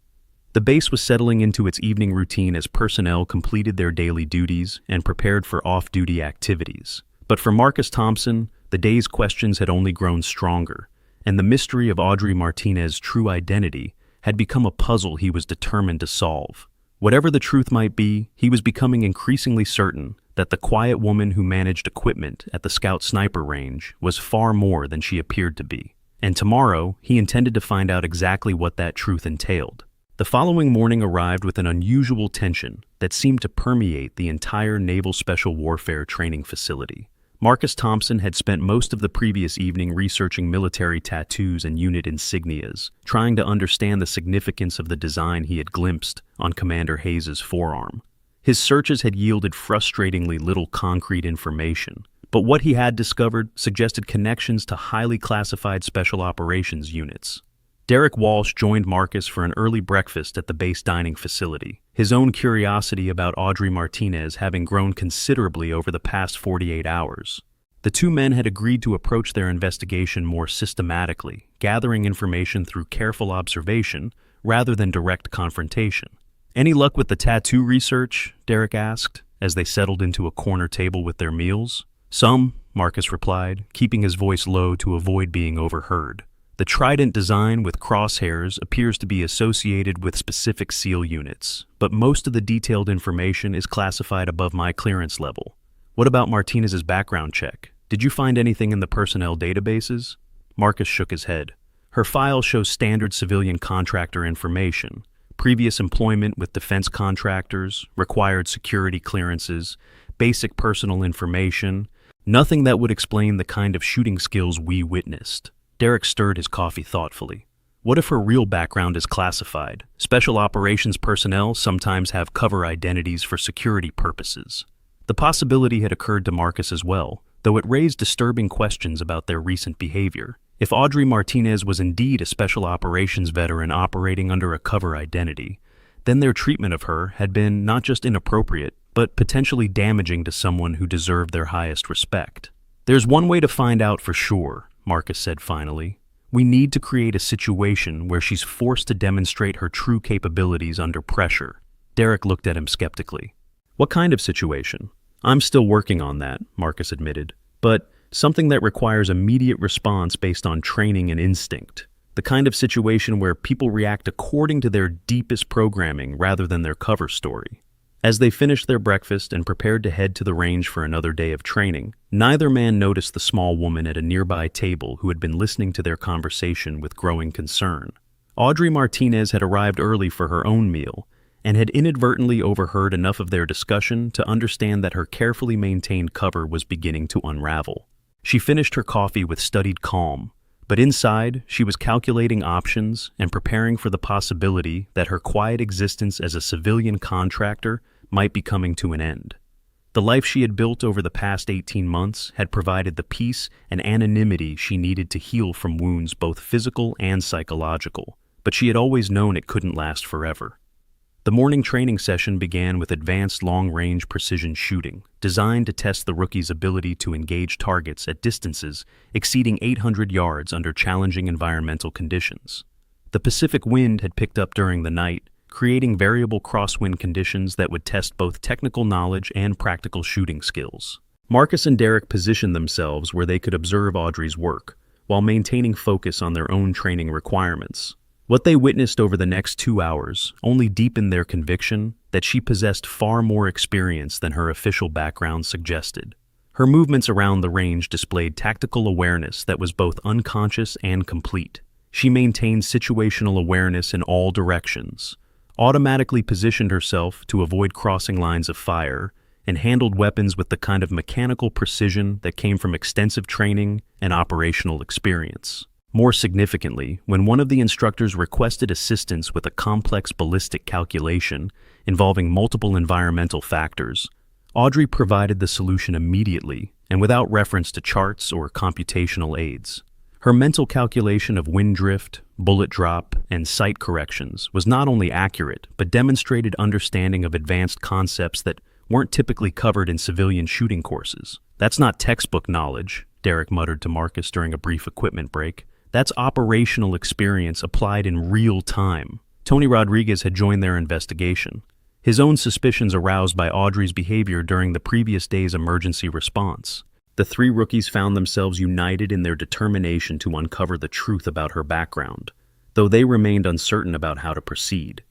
The base was settling into its evening routine as personnel completed their daily duties and prepared for off-duty activities. But for Marcus Thompson, the day's questions had only grown stronger, and the mystery of Audrey Martinez's true identity had become a puzzle he was determined to solve. Whatever the truth might be, he was becoming increasingly certain that the quiet woman who managed equipment at the Scout Sniper range was far more than she appeared to be. And tomorrow, he intended to find out exactly what that truth entailed. The following morning arrived with an unusual tension that seemed to permeate the entire Naval Special Warfare training facility. Marcus Thompson had spent most of the previous evening researching military tattoos and unit insignias, trying to understand the significance of the design he had glimpsed on Commander Hayes's forearm. His searches had yielded frustratingly little concrete information, but what he had discovered suggested connections to highly classified special operations units. Derek Walsh joined Marcus for an early breakfast at the base dining facility, his own curiosity about Audrey Martinez having grown considerably over the past 48 hours. The two men had agreed to approach their investigation more systematically, gathering information through careful observation rather than direct confrontation. "Any luck with the tattoo research?" Derek asked, as they settled into a corner table with their meals. "Some," Marcus replied, keeping his voice low to avoid being overheard. "The trident design with crosshairs appears to be associated with specific SEAL units, but most of the detailed information is classified above my clearance level. What about Martinez's background check? Did you find anything in the personnel databases?" Marcus shook his head. "Her file shows standard civilian contractor information, previous employment with defense contractors, required security clearances, basic personal information, nothing that would explain the kind of shooting skills we witnessed." Derek stirred his coffee thoughtfully. "What if her real background is classified? Special operations personnel sometimes have cover identities for security purposes." The possibility had occurred to Marcus as well, though it raised disturbing questions about their recent behavior. If Audrey Martinez was indeed a special operations veteran operating under a cover identity, then their treatment of her had been not just inappropriate, but potentially damaging to someone who deserved their highest respect. "There's one way to find out for sure," Marcus said finally. "We need to create a situation where she's forced to demonstrate her true capabilities under pressure." Derek looked at him skeptically. "What kind of situation?" "I'm still working on that," Marcus admitted, "but something that requires immediate response based on training and instinct. The kind of situation where people react according to their deepest programming rather than their cover story." As they finished their breakfast and prepared to head to the range for another day of training, neither man noticed the small woman at a nearby table who had been listening to their conversation with growing concern. Audrey Martinez had arrived early for her own meal and had inadvertently overheard enough of their discussion to understand that her carefully maintained cover was beginning to unravel. She finished her coffee with studied calm, but inside she was calculating options and preparing for the possibility that her quiet existence as a civilian contractor might be coming to an end. The life she had built over the past 18 months had provided the peace and anonymity she needed to heal from wounds both physical and psychological, but she had always known it couldn't last forever. The morning training session began with advanced long-range precision shooting, designed to test the rookie's ability to engage targets at distances exceeding 800 yards under challenging environmental conditions. The Pacific wind had picked up during the night, creating variable crosswind conditions that would test both technical knowledge and practical shooting skills. Marcus and Derek positioned themselves where they could observe Audrey's work, while maintaining focus on their own training requirements. What they witnessed over the next 2 hours only deepened their conviction that she possessed far more experience than her official background suggested. Her movements around the range displayed tactical awareness that was both unconscious and complete. She maintained situational awareness in all directions, automatically positioned herself to avoid crossing lines of fire, and handled weapons with the kind of mechanical precision that came from extensive training and operational experience. More significantly, when one of the instructors requested assistance with a complex ballistic calculation involving multiple environmental factors, Audrey provided the solution immediately and without reference to charts or computational aids. Her mental calculation of wind drift, bullet drop, and sight corrections was not only accurate, but demonstrated understanding of advanced concepts that weren't typically covered in civilian shooting courses. "That's not textbook knowledge," Derek muttered to Marcus during a brief equipment break. "That's operational experience applied in real time." Tony Rodriguez had joined their investigation, his own suspicions aroused by Audrey's behavior during the previous day's emergency response. The three rookies found themselves united in their determination to uncover the truth about her background, though they remained uncertain about how to proceed.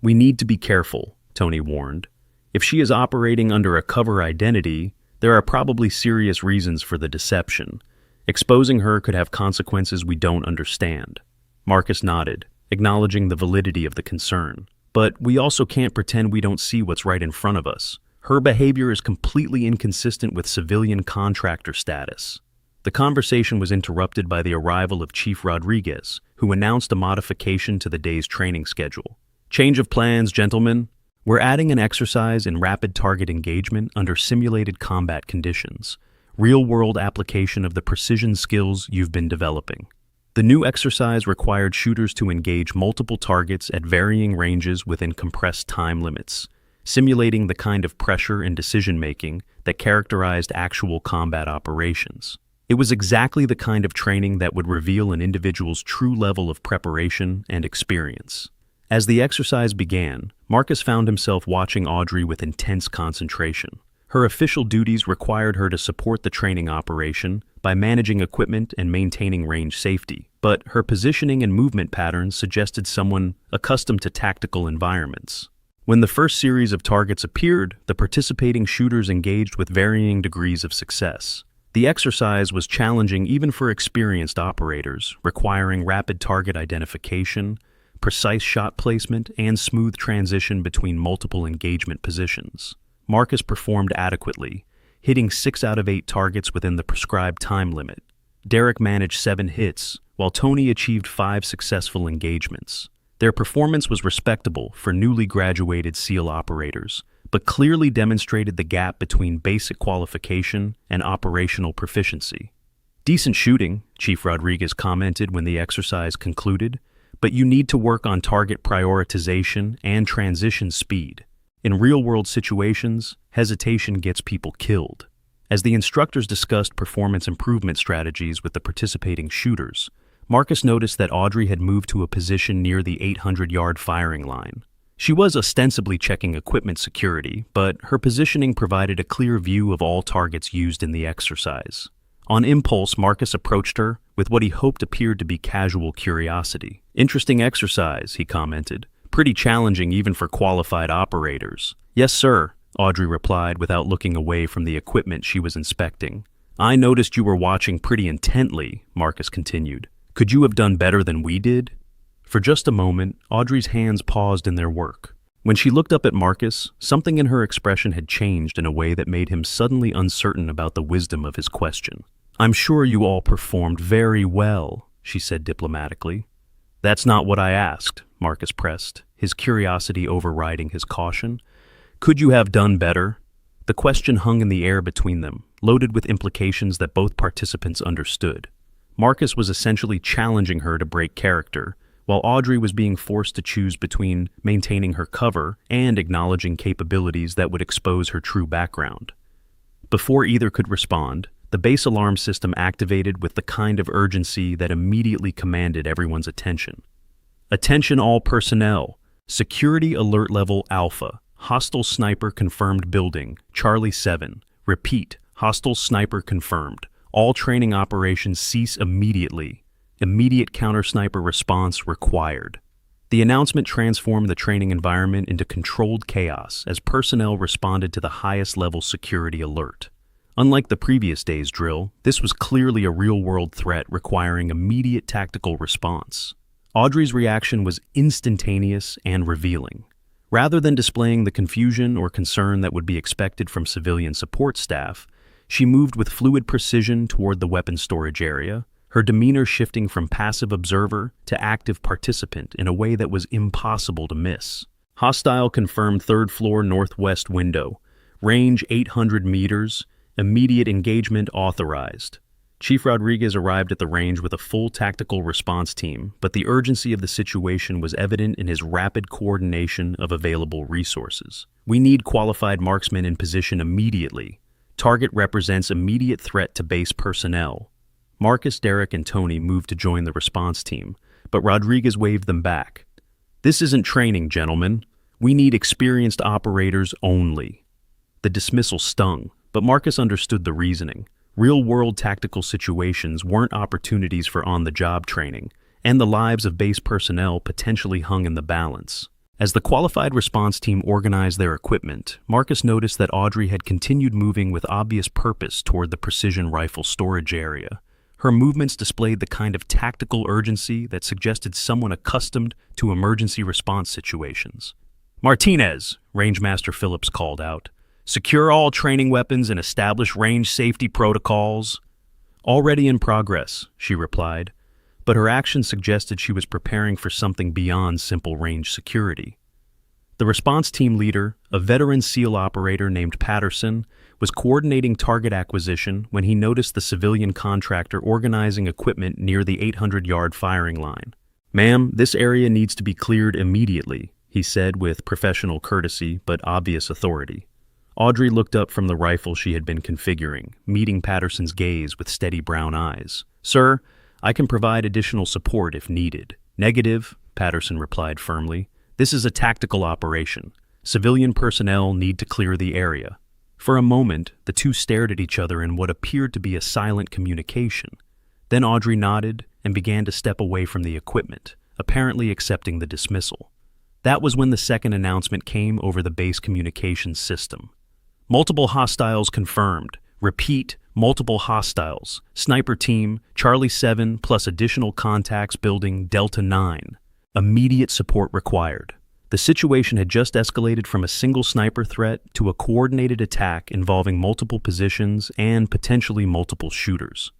"We need to be careful," Tony warned. "If she is operating under a cover identity, there are probably serious reasons for the deception. Exposing her could have consequences we don't understand." Marcus nodded, acknowledging the validity of the concern. "But we also can't pretend we don't see what's right in front of us. Her behavior is completely inconsistent with civilian contractor status." The conversation was interrupted by the arrival of Chief Rodriguez, who announced a modification to the day's training schedule. "Change of plans, gentlemen. We're adding an exercise in rapid target engagement under simulated combat conditions, real-world application of the precision skills you've been developing." The new exercise required shooters to engage multiple targets at varying ranges within compressed time limits, simulating the kind of pressure and decision-making that characterized actual combat operations. It was exactly the kind of training that would reveal an individual's true level of preparation and experience. As the exercise began, Marcus found himself watching Audrey with intense concentration. Her official duties required her to support the training operation by managing equipment and maintaining range safety, but her positioning and movement patterns suggested someone accustomed to tactical environments. When the first series of targets appeared, the participating shooters engaged with varying degrees of success. The exercise was challenging even for experienced operators, requiring rapid target identification, precise shot placement, and smooth transition between multiple engagement positions. Marcus performed adequately, hitting 6 out of 8 targets within the prescribed time limit. Derek managed 7 hits, while Tony achieved 5 successful engagements. Their performance was respectable for newly graduated SEAL operators, but clearly demonstrated the gap between basic qualification and operational proficiency. "Decent shooting," Chief Rodriguez commented when the exercise concluded, "but you need to work on target prioritization and transition speed." In real-world situations, hesitation gets people killed. As the instructors discussed performance improvement strategies with the participating shooters, Marcus noticed that Audrey had moved to a position near the 800-yard firing line. She was ostensibly checking equipment security, but her positioning provided a clear view of all targets used in the exercise. On impulse, Marcus approached her with what he hoped appeared to be casual curiosity. "Interesting exercise," he commented. "Pretty challenging even for qualified operators." "Yes, sir," Audrey replied without looking away from the equipment she was inspecting. "I noticed you were watching pretty intently," Marcus continued. "Could you have done better than we did?" For just a moment, Audrey's hands paused in their work. When she looked up at Marcus, something in her expression had changed in a way that made him suddenly uncertain about the wisdom of his question. "I'm sure you all performed very well," she said diplomatically. "That's not what I asked," Marcus pressed, his curiosity overriding his caution. "Could you have done better?" The question hung in the air between them, loaded with implications that both participants understood. Marcus was essentially challenging her to break character, while Audrey was being forced to choose between maintaining her cover and acknowledging capabilities that would expose her true background. Before either could respond, the base alarm system activated with the kind of urgency that immediately commanded everyone's attention. "Attention all personnel. Security alert level Alpha. Hostile sniper confirmed building. Charlie 7. Repeat. Hostile sniper confirmed. All training operations cease immediately. Immediate counter-sniper response required." The announcement transformed the training environment into controlled chaos as personnel responded to the highest-level security alert. Unlike the previous day's drill, this was clearly a real-world threat requiring immediate tactical response. Audrey's reaction was instantaneous and revealing. Rather than displaying the confusion or concern that would be expected from civilian support staff, she moved with fluid precision toward the weapons storage area, her demeanor shifting from passive observer to active participant in a way that was impossible to miss. "Hostile confirmed third floor northwest window. Range 800 meters. Immediate engagement authorized." Chief Rodriguez arrived at the range with a full tactical response team, but the urgency of the situation was evident in his rapid coordination of available resources. "We need qualified marksmen in position immediately. Target represents immediate threat to base personnel." Marcus, Derek, and Tony moved to join the response team, but Rodriguez waved them back. "This isn't training, gentlemen. We need experienced operators only." The dismissal stung, but Marcus understood the reasoning. Real-world tactical situations weren't opportunities for on-the-job training, and the lives of base personnel potentially hung in the balance. As the qualified response team organized their equipment, Marcus noticed that Audrey had continued moving with obvious purpose toward the precision rifle storage area. Her movements displayed the kind of tactical urgency that suggested someone accustomed to emergency response situations. "Martinez," Rangemaster Phillips called out. "Secure all training weapons and establish range safety protocols." "Already in progress," she replied, but her actions suggested she was preparing for something beyond simple range security. The response team leader, a veteran SEAL operator named Patterson, was coordinating target acquisition when he noticed the civilian contractor organizing equipment near the 800-yard firing line. "Ma'am, this area needs to be cleared immediately," he said with professional courtesy but obvious authority. Audrey looked up from the rifle she had been configuring, meeting Patterson's gaze with steady brown eyes. "Sir, I can provide additional support if needed." "Negative," Patterson replied firmly. "This is a tactical operation. Civilian personnel need to clear the area." For a moment, the two stared at each other in what appeared to be a silent communication. Then Audrey nodded and began to step away from the equipment, apparently accepting the dismissal. That was when the second announcement came over the base communications system. "Multiple hostiles confirmed. Repeat, multiple hostiles. Sniper team, Charlie 7 plus additional contacts building Delta 9. Immediate support required." The situation had just escalated from a single sniper threat to a coordinated attack involving multiple positions and potentially multiple shooters.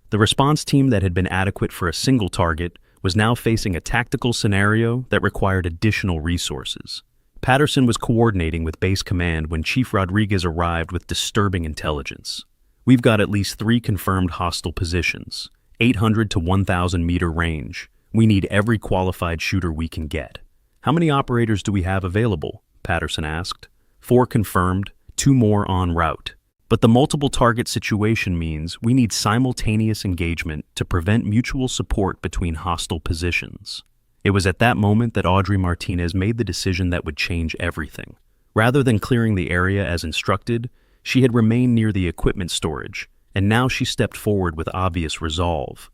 The response team that had been adequate for a single target was now facing a tactical scenario that required additional resources. Patterson was coordinating with base command when Chief Rodriguez arrived with disturbing intelligence. "We've got at least 3 confirmed hostile positions, 800 to 1,000 meter range. We need every qualified shooter we can get." "How many operators do we have available?" Patterson asked. 4 confirmed, 2 more en route. But the multiple target situation means we need simultaneous engagement to prevent mutual support between hostile positions. It was at that moment that Audrey Martinez made the decision that would change everything. Rather than clearing the area as instructed, she had remained near the equipment storage, and now she stepped forward with obvious resolve.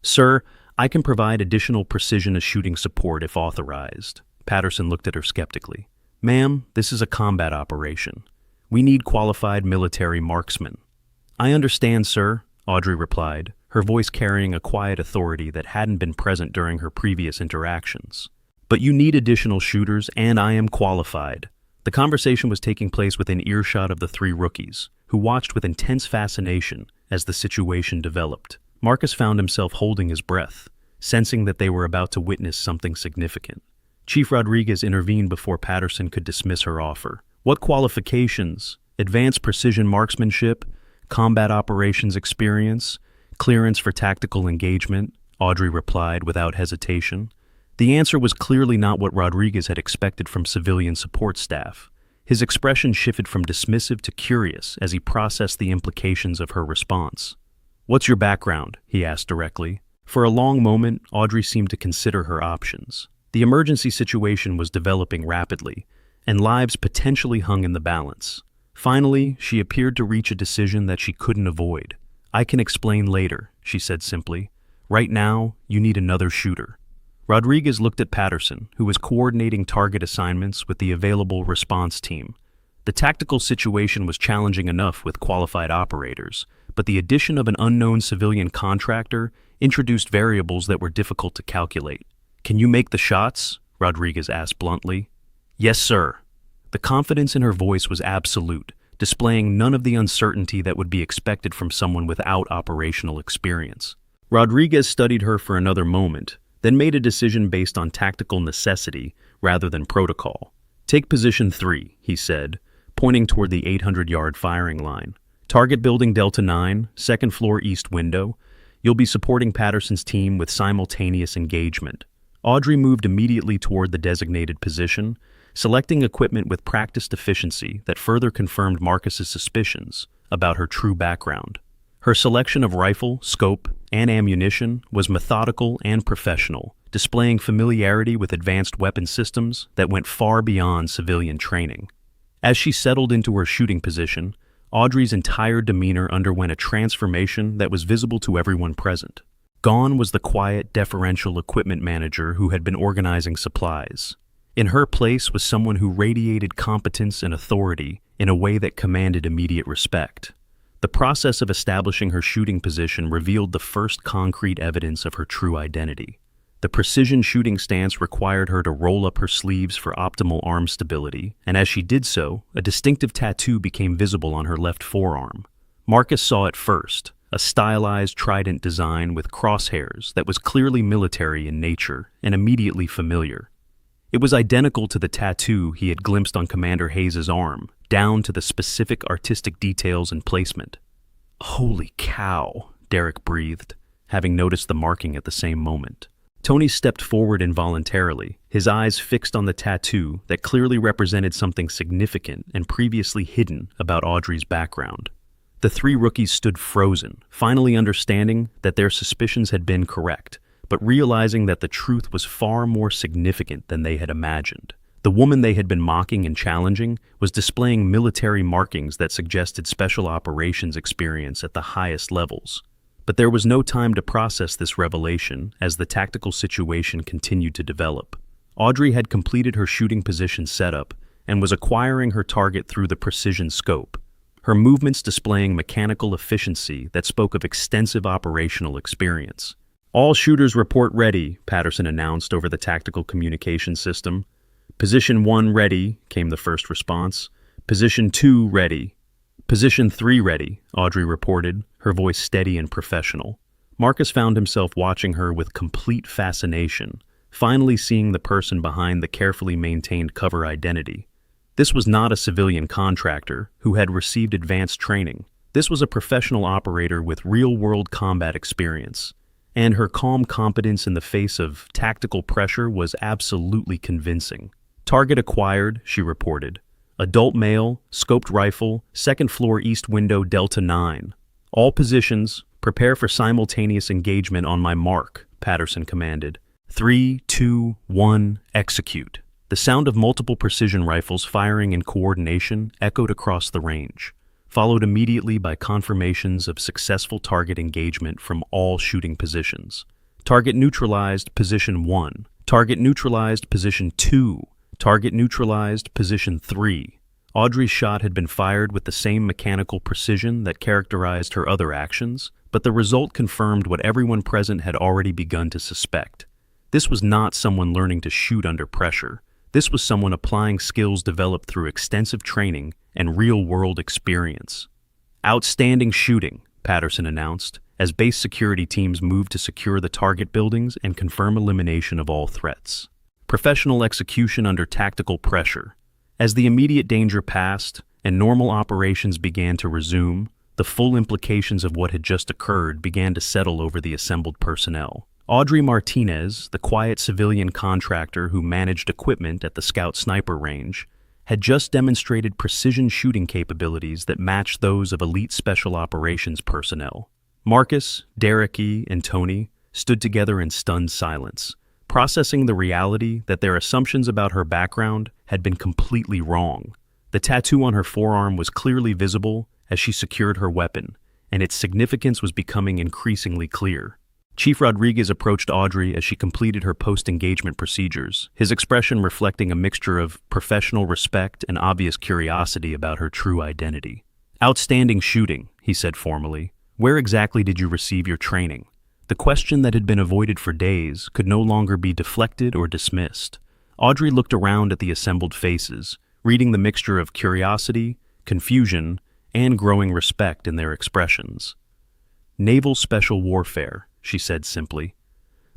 "Sir, I can provide additional precision shooting support if authorized." Patterson looked at her skeptically. "Ma'am, this is a combat operation. We need qualified military marksmen." "I understand, sir," Audrey replied, her voice carrying a quiet authority that hadn't been present during her previous interactions. "But you need additional shooters, and I am qualified." The conversation was taking place within earshot of the 3 rookies, who watched with intense fascination as the situation developed. Marcus found himself holding his breath, sensing that they were about to witness something significant. Chief Rodriguez intervened before Patterson could dismiss her offer. "What qualifications? Advanced precision marksmanship, combat operations experience, clearance for tactical engagement," Audrey replied without hesitation. The answer was clearly not what Rodriguez had expected from civilian support staff. His expression shifted from dismissive to curious as he processed the implications of her response. "What's your background?" he asked directly. For a long moment, Audrey seemed to consider her options. The emergency situation was developing rapidly, and lives potentially hung in the balance. Finally, she appeared to reach a decision that she couldn't avoid. "I can explain later," she said simply. "Right now, you need another shooter." Rodriguez looked at Patterson, who was coordinating target assignments with the available response team. The tactical situation was challenging enough with qualified operators, but the addition of an unknown civilian contractor introduced variables that were difficult to calculate. "Can you make the shots?" Rodriguez asked bluntly. "Yes, sir." The confidence in her voice was absolute, displaying none of the uncertainty that would be expected from someone without operational experience. Rodriguez studied her for another moment, then made a decision based on tactical necessity rather than protocol. "Take position 3, he said, pointing toward the 800-yard firing line. "Target building Delta 9, second floor east window. You'll be supporting Patterson's team with simultaneous engagement." Audrey moved immediately toward the designated position, selecting equipment with practiced efficiency that further confirmed Marcus's suspicions about her true background. Her selection of rifle, scope, and ammunition was methodical and professional, displaying familiarity with advanced weapon systems that went far beyond civilian training. As she settled into her shooting position, Audrey's entire demeanor underwent a transformation that was visible to everyone present. Gone was the quiet, deferential equipment manager who had been organizing supplies. In her place was someone who radiated competence and authority in a way that commanded immediate respect. The process of establishing her shooting position revealed the first concrete evidence of her true identity. The precision shooting stance required her to roll up her sleeves for optimal arm stability, and as she did so, a distinctive tattoo became visible on her left forearm. Marcus saw it first, a stylized trident design with crosshairs that was clearly military in nature and immediately familiar. It was identical to the tattoo he had glimpsed on Commander Hayes' arm, down to the specific artistic details and placement. "Holy cow," Derek breathed, having noticed the marking at the same moment. Tony stepped forward involuntarily, his eyes fixed on the tattoo that clearly represented something significant and previously hidden about Audrey's background. The 3 rookies stood frozen, finally understanding that their suspicions had been correct, but realizing that the truth was far more significant than they had imagined. The woman they had been mocking and challenging was displaying military markings that suggested special operations experience at the highest levels. But there was no time to process this revelation as the tactical situation continued to develop. Audrey had completed her shooting position setup and was acquiring her target through the precision scope, her movements displaying mechanical efficiency that spoke of extensive operational experience. "All shooters report ready," Patterson announced over the tactical communication system. "Position 1 ready," came the first response. "Position 2 ready." "Position 3 ready," Audrey reported, her voice steady and professional. Marcus found himself watching her with complete fascination, finally seeing the person behind the carefully maintained cover identity. This was not a civilian contractor who had received advanced training. This was a professional operator with real-world combat experience, and her calm competence in the face of tactical pressure was absolutely convincing. "Target acquired," she reported. Adult male, scoped rifle, second floor east window Delta 9. All positions, prepare for simultaneous engagement on my mark, Patterson commanded. 3, 2, 1, execute. The sound of multiple precision rifles firing in coordination echoed across the range, followed immediately by confirmations of successful target engagement from all shooting positions. Target neutralized, position 1. Target neutralized, position 2. Target neutralized, position 3. Audrey's shot had been fired with the same mechanical precision that characterized her other actions, but the result confirmed what everyone present had already begun to suspect. This was not someone learning to shoot under pressure. This was someone applying skills developed through extensive training and real-world experience. Outstanding shooting, Patterson announced, as base security teams moved to secure the target buildings and confirm elimination of all threats. Professional execution under tactical pressure. As the immediate danger passed and normal operations began to resume, the full implications of what had just occurred began to settle over the assembled personnel. Audrey Martinez, the quiet civilian contractor who managed equipment at the Scout Sniper Range, had just demonstrated precision shooting capabilities that matched those of elite special operations personnel. Marcus, Derek E., and Tony stood together in stunned silence, processing the reality that their assumptions about her background had been completely wrong. The tattoo on her forearm was clearly visible as she secured her weapon, and its significance was becoming increasingly clear. Chief Rodriguez approached Audrey as she completed her post-engagement procedures, his expression reflecting a mixture of professional respect and obvious curiosity about her true identity. "Outstanding shooting," he said formally. "Where exactly did you receive your training?" The question that had been avoided for days could no longer be deflected or dismissed. Audrey looked around at the assembled faces, reading the mixture of curiosity, confusion, and growing respect in their expressions. "Naval Special Warfare," she said simply.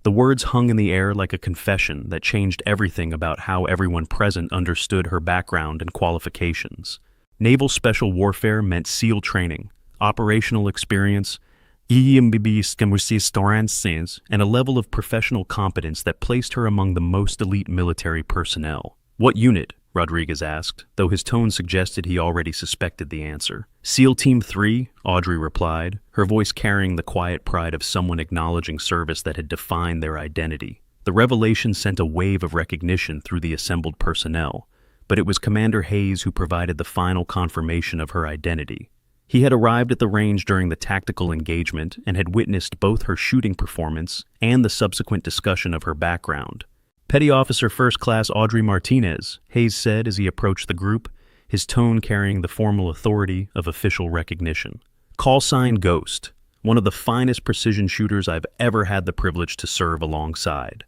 The words hung in the air like a confession that changed everything about how everyone present understood her background and qualifications. Naval Special Warfare meant SEAL training, operational experience, and a level of professional competence that placed her among the most elite military personnel. "What unit?" Rodriguez asked, though his tone suggested he already suspected the answer. "SEAL Team 3, Audrey replied, her voice carrying the quiet pride of someone acknowledging service that had defined their identity. The revelation sent a wave of recognition through the assembled personnel, but it was Commander Hayes who provided the final confirmation of her identity. He had arrived at the range during the tactical engagement and had witnessed both her shooting performance and the subsequent discussion of her background. "Petty Officer First Class Audrey Martinez," Hayes said as he approached the group, his tone carrying the formal authority of official recognition. "Call sign Ghost, one of the finest precision shooters I've ever had the privilege to serve alongside."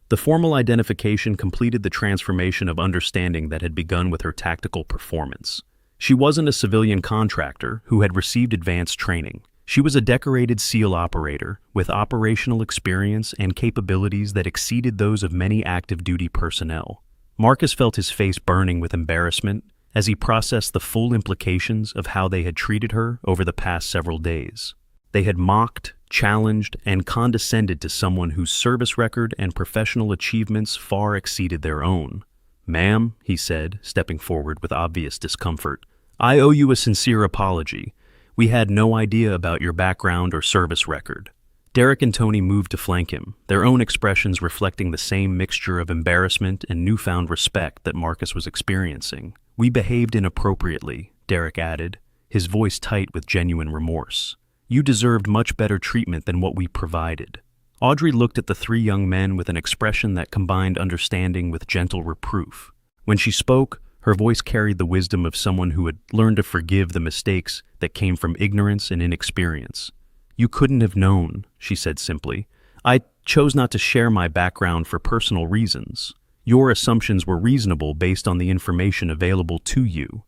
The formal identification completed the transformation of understanding that had begun with her tactical performance. She wasn't a civilian contractor who had received advanced training. She was a decorated SEAL operator with operational experience and capabilities that exceeded those of many active-duty personnel. Marcus felt his face burning with embarrassment as he processed the full implications of how they had treated her over the past several days. They had mocked, challenged, and condescended to someone whose service record and professional achievements far exceeded their own. "Ma'am," he said, stepping forward with obvious discomfort, "I owe you a sincere apology. We had no idea about your background or service record." Derek and Tony moved to flank him, their own expressions reflecting the same mixture of embarrassment and newfound respect that Marcus was experiencing. "We behaved inappropriately," Derek added, his voice tight with genuine remorse. "You deserved much better treatment than what we provided." Audrey looked at the three young men with an expression that combined understanding with gentle reproof. When she spoke, her voice carried the wisdom of someone who had learned to forgive the mistakes that came from ignorance and inexperience. "You couldn't have known," she said simply. "I chose not to share my background for personal reasons. Your assumptions were reasonable based on the information available to you."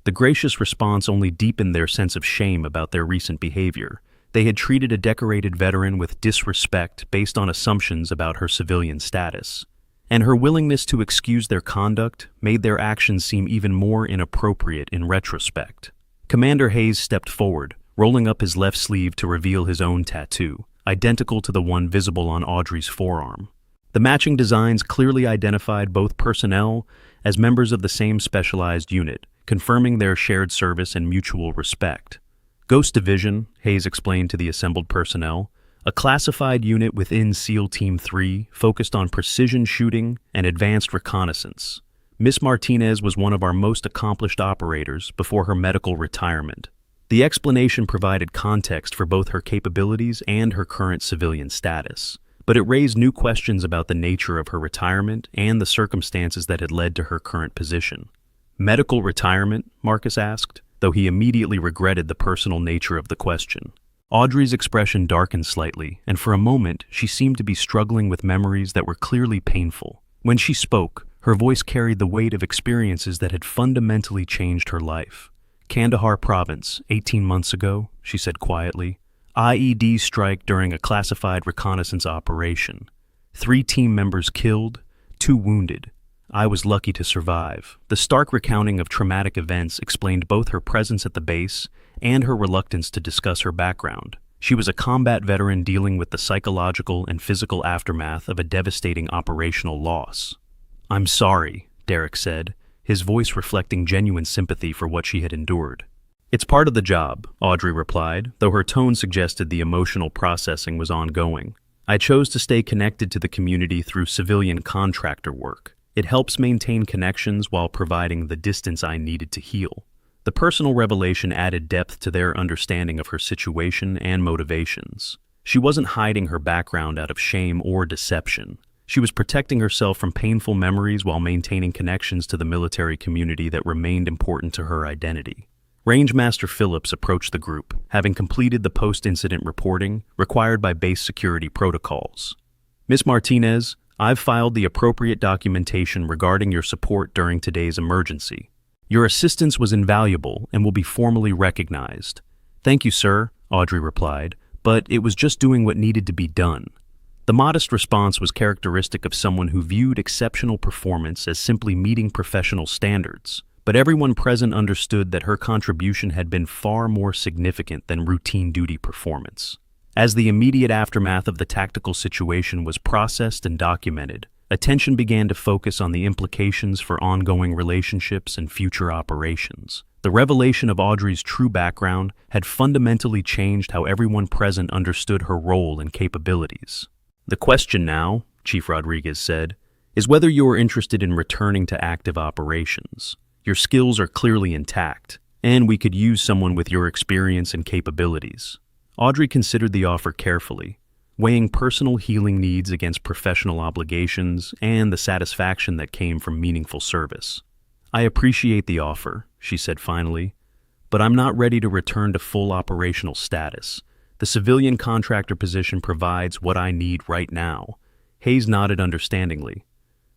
The gracious response only deepened their sense of shame about their recent behavior. They had treated a decorated veteran with disrespect based on assumptions about her civilian status. And her willingness to excuse their conduct made their actions seem even more inappropriate in retrospect. Commander Hayes stepped forward, rolling up his left sleeve to reveal his own tattoo, identical to the one visible on Audrey's forearm. The matching designs clearly identified both personnel as members of the same specialized unit, confirming their shared service and mutual respect. Ghost Division, Hayes explained to the assembled personnel, a classified unit within SEAL Team 3 focused on precision shooting and advanced reconnaissance. Miss Martinez was one of our most accomplished operators before her medical retirement. The explanation provided context for both her capabilities and her current civilian status, but it raised new questions about the nature of her retirement and the circumstances that had led to her current position. Medical retirement? Marcus asked, though he immediately regretted the personal nature of the question. Audrey's expression darkened slightly, and for a moment she seemed to be struggling with memories that were clearly painful. When she spoke, her voice carried the weight of experiences that had fundamentally changed her life. Kandahar Province, 18 months ago, she said quietly. IED strike during a classified reconnaissance operation. 3 team members killed, 2 wounded. I was lucky to survive. The stark recounting of traumatic events explained both her presence at the base and her reluctance to discuss her background. She was a combat veteran dealing with the psychological and physical aftermath of a devastating operational loss. I'm sorry, Derek said, his voice reflecting genuine sympathy for what she had endured. It's part of the job, Audrey replied, though her tone suggested the emotional processing was ongoing. I chose to stay connected to the community through civilian contractor work. It helps maintain connections while providing the distance I needed to heal. The personal revelation added depth to their understanding of her situation and motivations. She wasn't hiding her background out of shame or deception. She was protecting herself from painful memories while maintaining connections to the military community that remained important to her identity. Rangemaster Phillips approached the group, having completed the post-incident reporting required by base security protocols. Miss Martinez, I've filed the appropriate documentation regarding your support during today's emergency. Your assistance was invaluable and will be formally recognized. Thank you, sir, Audrey replied, but it was just doing what needed to be done. The modest response was characteristic of someone who viewed exceptional performance as simply meeting professional standards, but everyone present understood that her contribution had been far more significant than routine duty performance. As the immediate aftermath of the tactical situation was processed and documented, attention began to focus on the implications for ongoing relationships and future operations. The revelation of Audrey's true background had fundamentally changed how everyone present understood her role and capabilities. The question now, Chief Rodriguez said, is whether you are interested in returning to active operations. Your skills are clearly intact, and we could use someone with your experience and capabilities. Audrey considered the offer carefully, weighing personal healing needs against professional obligations and the satisfaction that came from meaningful service. I appreciate the offer, she said finally, but I'm not ready to return to full operational status. The civilian contractor position provides what I need right now. Hayes nodded understandingly.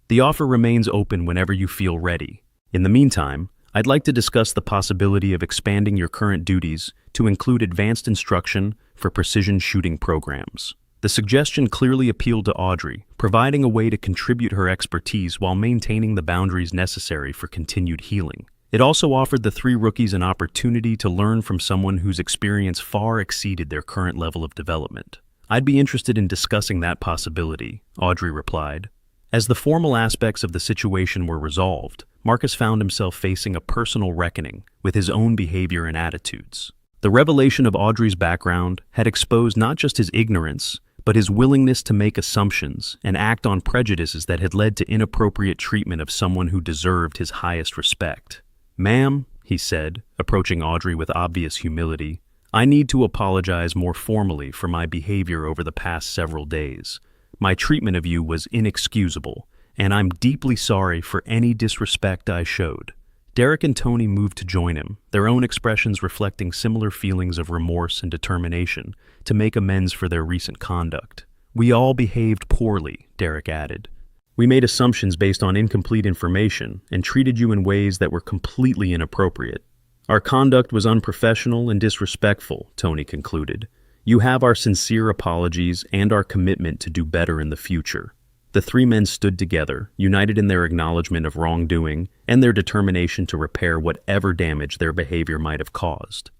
The offer remains open whenever you feel ready. In the meantime, I'd like to discuss the possibility of expanding your current duties to include advanced instruction for precision shooting programs. The suggestion clearly appealed to Audrey, providing a way to contribute her expertise while maintaining the boundaries necessary for continued healing. It also offered the 3 rookies an opportunity to learn from someone whose experience far exceeded their current level of development. I'd be interested in discussing that possibility, Audrey replied. As the formal aspects of the situation were resolved, Marcus found himself facing a personal reckoning with his own behavior and attitudes. The revelation of Audrey's background had exposed not just his ignorance, but his willingness to make assumptions and act on prejudices that had led to inappropriate treatment of someone who deserved his highest respect. Ma'am, he said, approaching Audrey with obvious humility, I need to apologize more formally for my behavior over the past several days. My treatment of you was inexcusable, and I'm deeply sorry for any disrespect I showed. Derek and Tony moved to join him, their own expressions reflecting similar feelings of remorse and determination to make amends for their recent conduct. We all behaved poorly, Derek added. We made assumptions based on incomplete information and treated you in ways that were completely inappropriate. Our conduct was unprofessional and disrespectful, Tony concluded. You have our sincere apologies and our commitment to do better in the future. The 3 men stood together, united in their acknowledgement of wrongdoing and their determination to repair whatever damage their behavior might have caused.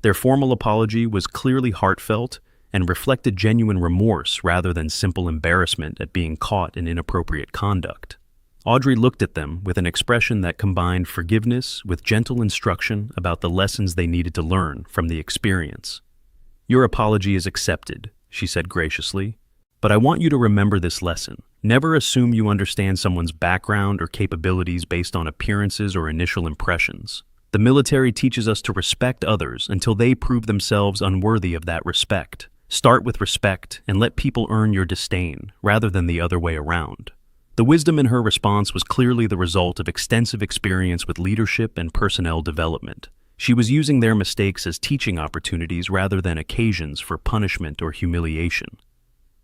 Their formal apology was clearly heartfelt and reflected genuine remorse rather than simple embarrassment at being caught in inappropriate conduct. Audrey looked at them with an expression that combined forgiveness with gentle instruction about the lessons they needed to learn from the experience. "Your apology is accepted," she said graciously. "But I want you to remember this lesson. Never assume you understand someone's background or capabilities based on appearances or initial impressions. The military teaches us to respect others until they prove themselves unworthy of that respect. Start with respect and let people earn your disdain, rather than the other way around." The wisdom in her response was clearly the result of extensive experience with leadership and personnel development. She was using their mistakes as teaching opportunities rather than occasions for punishment or humiliation.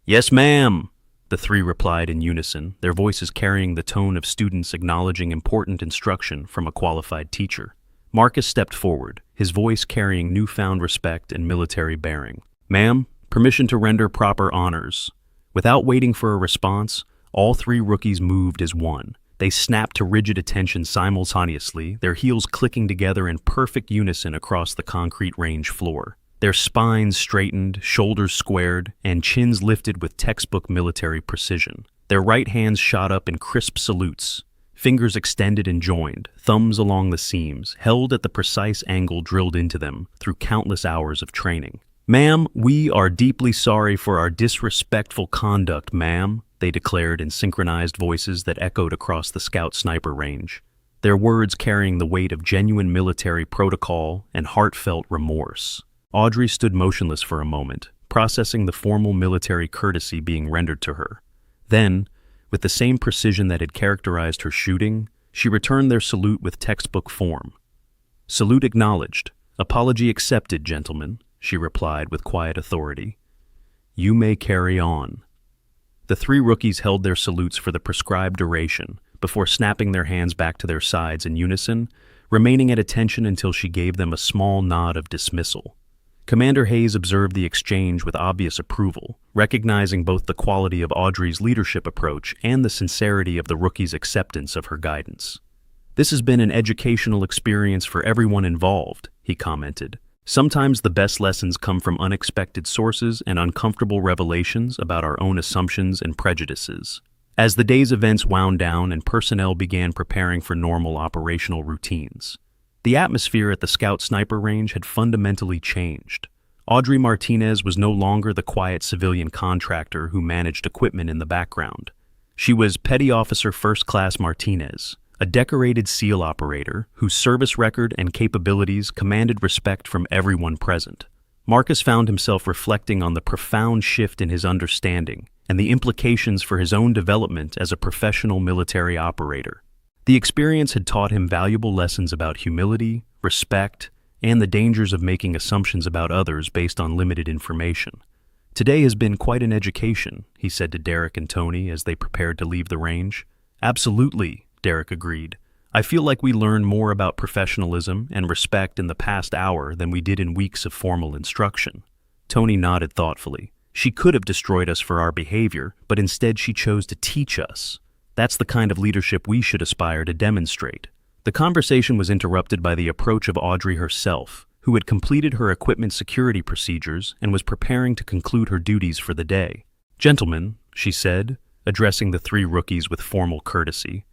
"Yes, ma'am," the three replied in unison, their voices carrying the tone of students acknowledging important instruction from a qualified teacher. Marcus stepped forward, his voice carrying newfound respect and military bearing. "Ma'am, permission to render proper honors." Without waiting for a response, all three rookies moved as one. They snapped to rigid attention simultaneously, their heels clicking together in perfect unison across the concrete range floor. Their spines straightened, shoulders squared, and chins lifted with textbook military precision. Their right hands shot up in crisp salutes, fingers extended and joined, thumbs along the seams, held at the precise angle drilled into them through countless hours of training. "Ma'am, we are deeply sorry for our disrespectful conduct, ma'am," they declared in synchronized voices that echoed across the scout sniper range, their words carrying the weight of genuine military protocol and heartfelt remorse. Audrey stood motionless for a moment, processing the formal military courtesy being rendered to her. Then, with the same precision that had characterized her shooting, she returned their salute with textbook form. "Salute acknowledged. Apology accepted, gentlemen," she replied with quiet authority. "You may carry on." The three rookies held their salutes for the prescribed duration, before snapping their hands back to their sides in unison, remaining at attention until she gave them a small nod of dismissal. Commander Hayes observed the exchange with obvious approval, recognizing both the quality of Audrey's leadership approach and the sincerity of the rookie's acceptance of her guidance. "This has been an educational experience for everyone involved," he commented. "Sometimes the best lessons come from unexpected sources and uncomfortable revelations about our own assumptions and prejudices." As the day's events wound down and personnel began preparing for normal operational routines, the atmosphere at the Scout Sniper Range had fundamentally changed. Audrey Martinez was no longer the quiet civilian contractor who managed equipment in the background. She was Petty Officer First Class Martinez, a decorated SEAL operator whose service record and capabilities commanded respect from everyone present. Marcus found himself reflecting on the profound shift in his understanding and the implications for his own development as a professional military operator. The experience had taught him valuable lessons about humility, respect, and the dangers of making assumptions about others based on limited information. "Today has been quite an education," he said to Derek and Tony as they prepared to leave the range. "Absolutely," Derek agreed. "I feel like we learned more about professionalism and respect in the past hour than we did in weeks of formal instruction." Tony nodded thoughtfully. "She could have destroyed us for our behavior, but instead she chose to teach us. That's the kind of leadership we should aspire to demonstrate." The conversation was interrupted by the approach of Audrey herself, who had completed her equipment security procedures and was preparing to conclude her duties for the day. "Gentlemen," she said, addressing the three rookies with formal courtesy,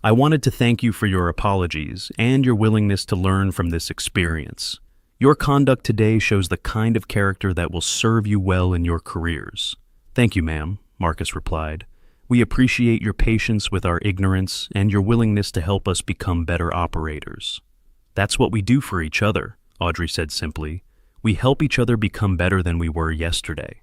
"I wanted to thank you for your apologies and your willingness to learn from this experience. Your conduct today shows the kind of character that will serve you well in your careers." "Thank you, ma'am," Marcus replied. "We appreciate your patience with our ignorance and your willingness to help us become better operators." "That's what we do for each other," Audrey said simply. "We help each other become better than we were yesterday."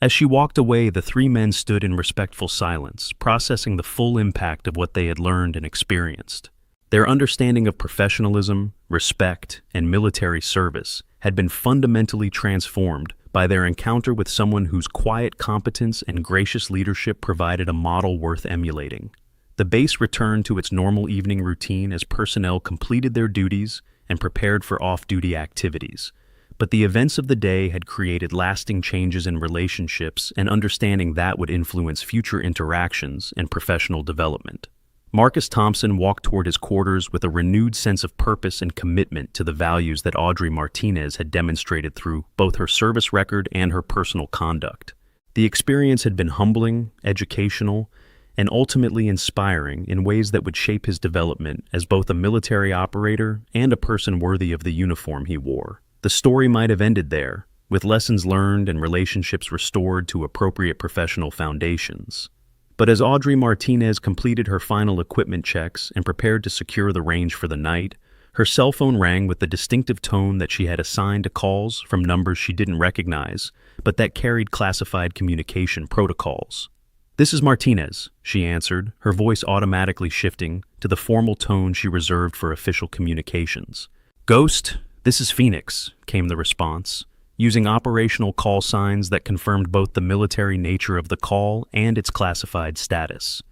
As she walked away, the three men stood in respectful silence, processing the full impact of what they had learned and experienced. Their understanding of professionalism, respect, and military service had been fundamentally transformed by their encounter with someone whose quiet competence and gracious leadership provided a model worth emulating. The base returned to its normal evening routine as personnel completed their duties and prepared for off-duty activities. But the events of the day had created lasting changes in relationships, and understanding that would influence future interactions and professional development. Marcus Thompson walked toward his quarters with a renewed sense of purpose and commitment to the values that Audrey Martinez had demonstrated through both her service record and her personal conduct. The experience had been humbling, educational, and ultimately inspiring in ways that would shape his development as both a military operator and a person worthy of the uniform he wore. The story might have ended there, with lessons learned and relationships restored to appropriate professional foundations. But as Audrey Martinez completed her final equipment checks and prepared to secure the range for the night, her cell phone rang with the distinctive tone that she had assigned to calls from numbers she didn't recognize, but that carried classified communication protocols. "This is Martinez," she answered, her voice automatically shifting to the formal tone she reserved for official communications. "Ghost, this is Phoenix," came the response, using operational call signs that confirmed both the military nature of the call and its classified status.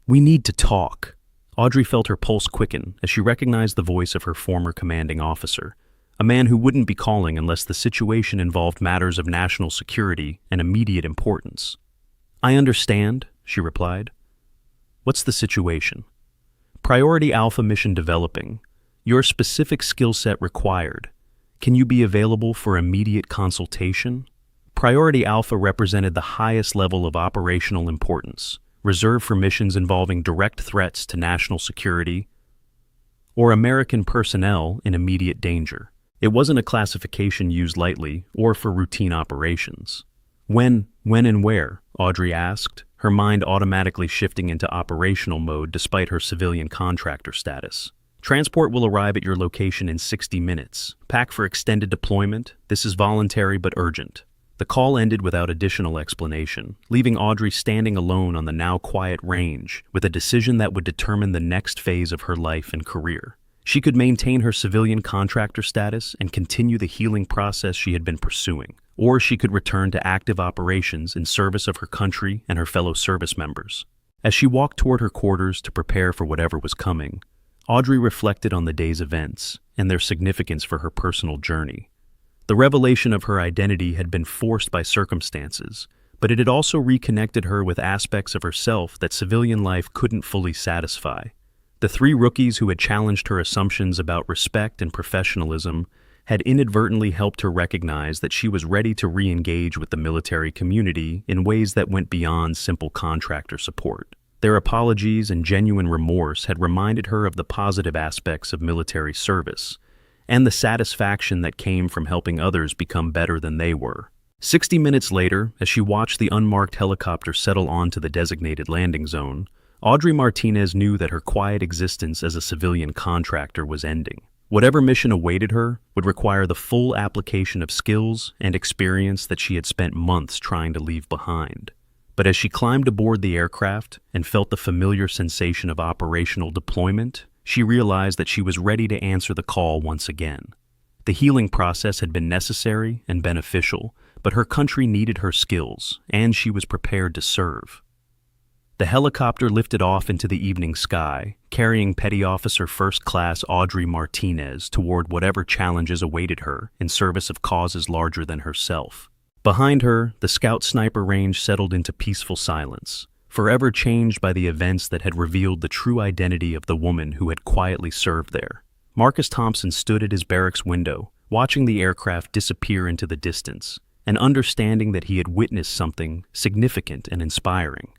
"We need to talk." Audrey felt her pulse quicken as she recognized the voice of her former commanding officer, a man who wouldn't be calling unless the situation involved matters of national security and immediate importance. "I understand," she replied. "What's the situation?" "Priority Alpha mission developing. Your specific skill set required. Can you be available for immediate consultation?" Priority Alpha represented the highest level of operational importance, reserved for missions involving direct threats to national security or American personnel in immediate danger. It wasn't a classification used lightly or for routine operations. When and where?" Audrey asked, her mind automatically shifting into operational mode despite her civilian contractor status. "Transport will arrive at your location in 60 minutes. Pack for extended deployment. This is voluntary but urgent." The call ended without additional explanation, leaving Audrey standing alone on the now quiet range with a decision that would determine the next phase of her life and career. She could maintain her civilian contractor status and continue the healing process she had been pursuing, or she could return to active operations in service of her country and her fellow service members. As she walked toward her quarters to prepare for whatever was coming, Audrey reflected on the day's events and their significance for her personal journey. The revelation of her identity had been forced by circumstances, but it had also reconnected her with aspects of herself that civilian life couldn't fully satisfy. The three rookies who had challenged her assumptions about respect and professionalism had inadvertently helped her recognize that she was ready to re-engage with the military community in ways that went beyond simple contractor support. Their apologies and genuine remorse had reminded her of the positive aspects of military service, and the satisfaction that came from helping others become better than they were. 60 minutes later, as she watched the unmarked helicopter settle onto the designated landing zone, Audrey Martinez knew that her quiet existence as a civilian contractor was ending. Whatever mission awaited her would require the full application of skills and experience that she had spent months trying to leave behind. But as she climbed aboard the aircraft and felt the familiar sensation of operational deployment, she realized that she was ready to answer the call once again. The healing process had been necessary and beneficial, but her country needed her skills, and she was prepared to serve. The helicopter lifted off into the evening sky, carrying Petty Officer First Class Audrey Martinez toward whatever challenges awaited her in service of causes larger than herself. Behind her, the Scout Sniper Range settled into peaceful silence, forever changed by the events that had revealed the true identity of the woman who had quietly served there. Marcus Thompson stood at his barracks window, watching the aircraft disappear into the distance, and understanding that he had witnessed something significant and inspiring.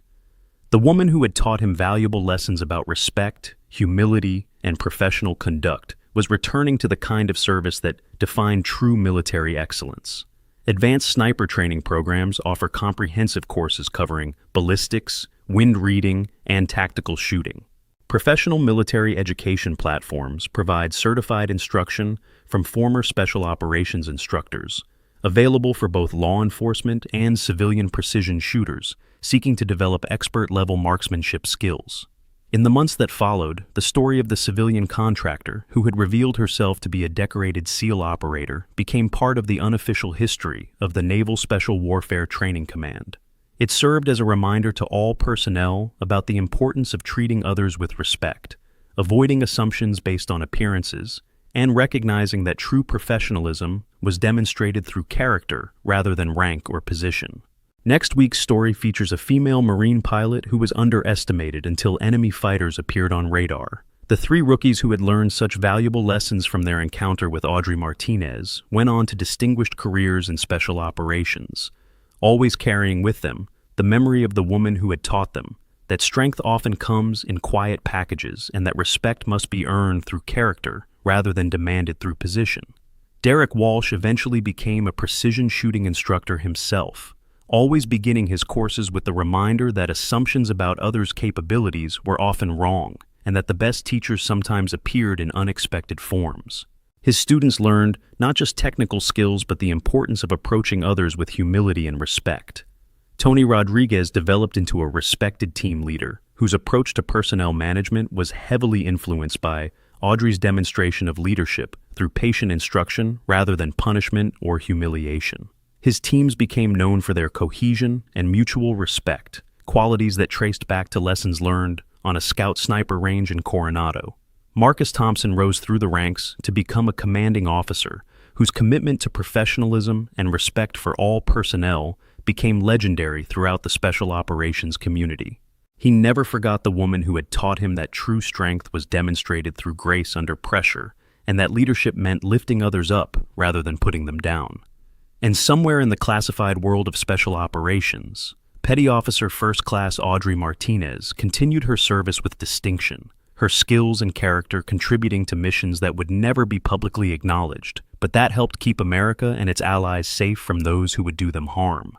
The woman who had taught him valuable lessons about respect, humility, and professional conduct was returning to the kind of service that defined true military excellence. Advanced sniper training programs offer comprehensive courses covering ballistics, wind reading, and tactical shooting. Professional military education platforms provide certified instruction from former special operations instructors, available for both law enforcement and civilian precision shooters seeking to develop expert-level marksmanship skills. In the months that followed, the story of the civilian contractor who had revealed herself to be a decorated SEAL operator became part of the unofficial history of the Naval Special Warfare Training Command. It served as a reminder to all personnel about the importance of treating others with respect, avoiding assumptions based on appearances, and recognizing that true professionalism was demonstrated through character rather than rank or position. Next week's story features a female Marine pilot who was underestimated until enemy fighters appeared on radar. The three rookies who had learned such valuable lessons from their encounter with Audrey Martinez went on to distinguished careers in special operations, always carrying with them the memory of the woman who had taught them that strength often comes in quiet packages and that respect must be earned through character rather than demanded through position. Derek Walsh eventually became a precision shooting instructor himself, always beginning his courses with the reminder that assumptions about others' capabilities were often wrong, and that the best teachers sometimes appeared in unexpected forms. His students learned not just technical skills but the importance of approaching others with humility and respect. Tony Rodriguez developed into a respected team leader, whose approach to personnel management was heavily influenced by Audrey's demonstration of leadership through patient instruction rather than punishment or humiliation. His teams became known for their cohesion and mutual respect, qualities that traced back to lessons learned on a scout sniper range in Coronado. Marcus Thompson rose through the ranks to become a commanding officer whose commitment to professionalism and respect for all personnel became legendary throughout the special operations community. He never forgot the woman who had taught him that true strength was demonstrated through grace under pressure, and that leadership meant lifting others up rather than putting them down. And somewhere in the classified world of special operations, Petty Officer First Class Audrey Martinez continued her service with distinction, her skills and character contributing to missions that would never be publicly acknowledged, but that helped keep America and its allies safe from those who would do them harm.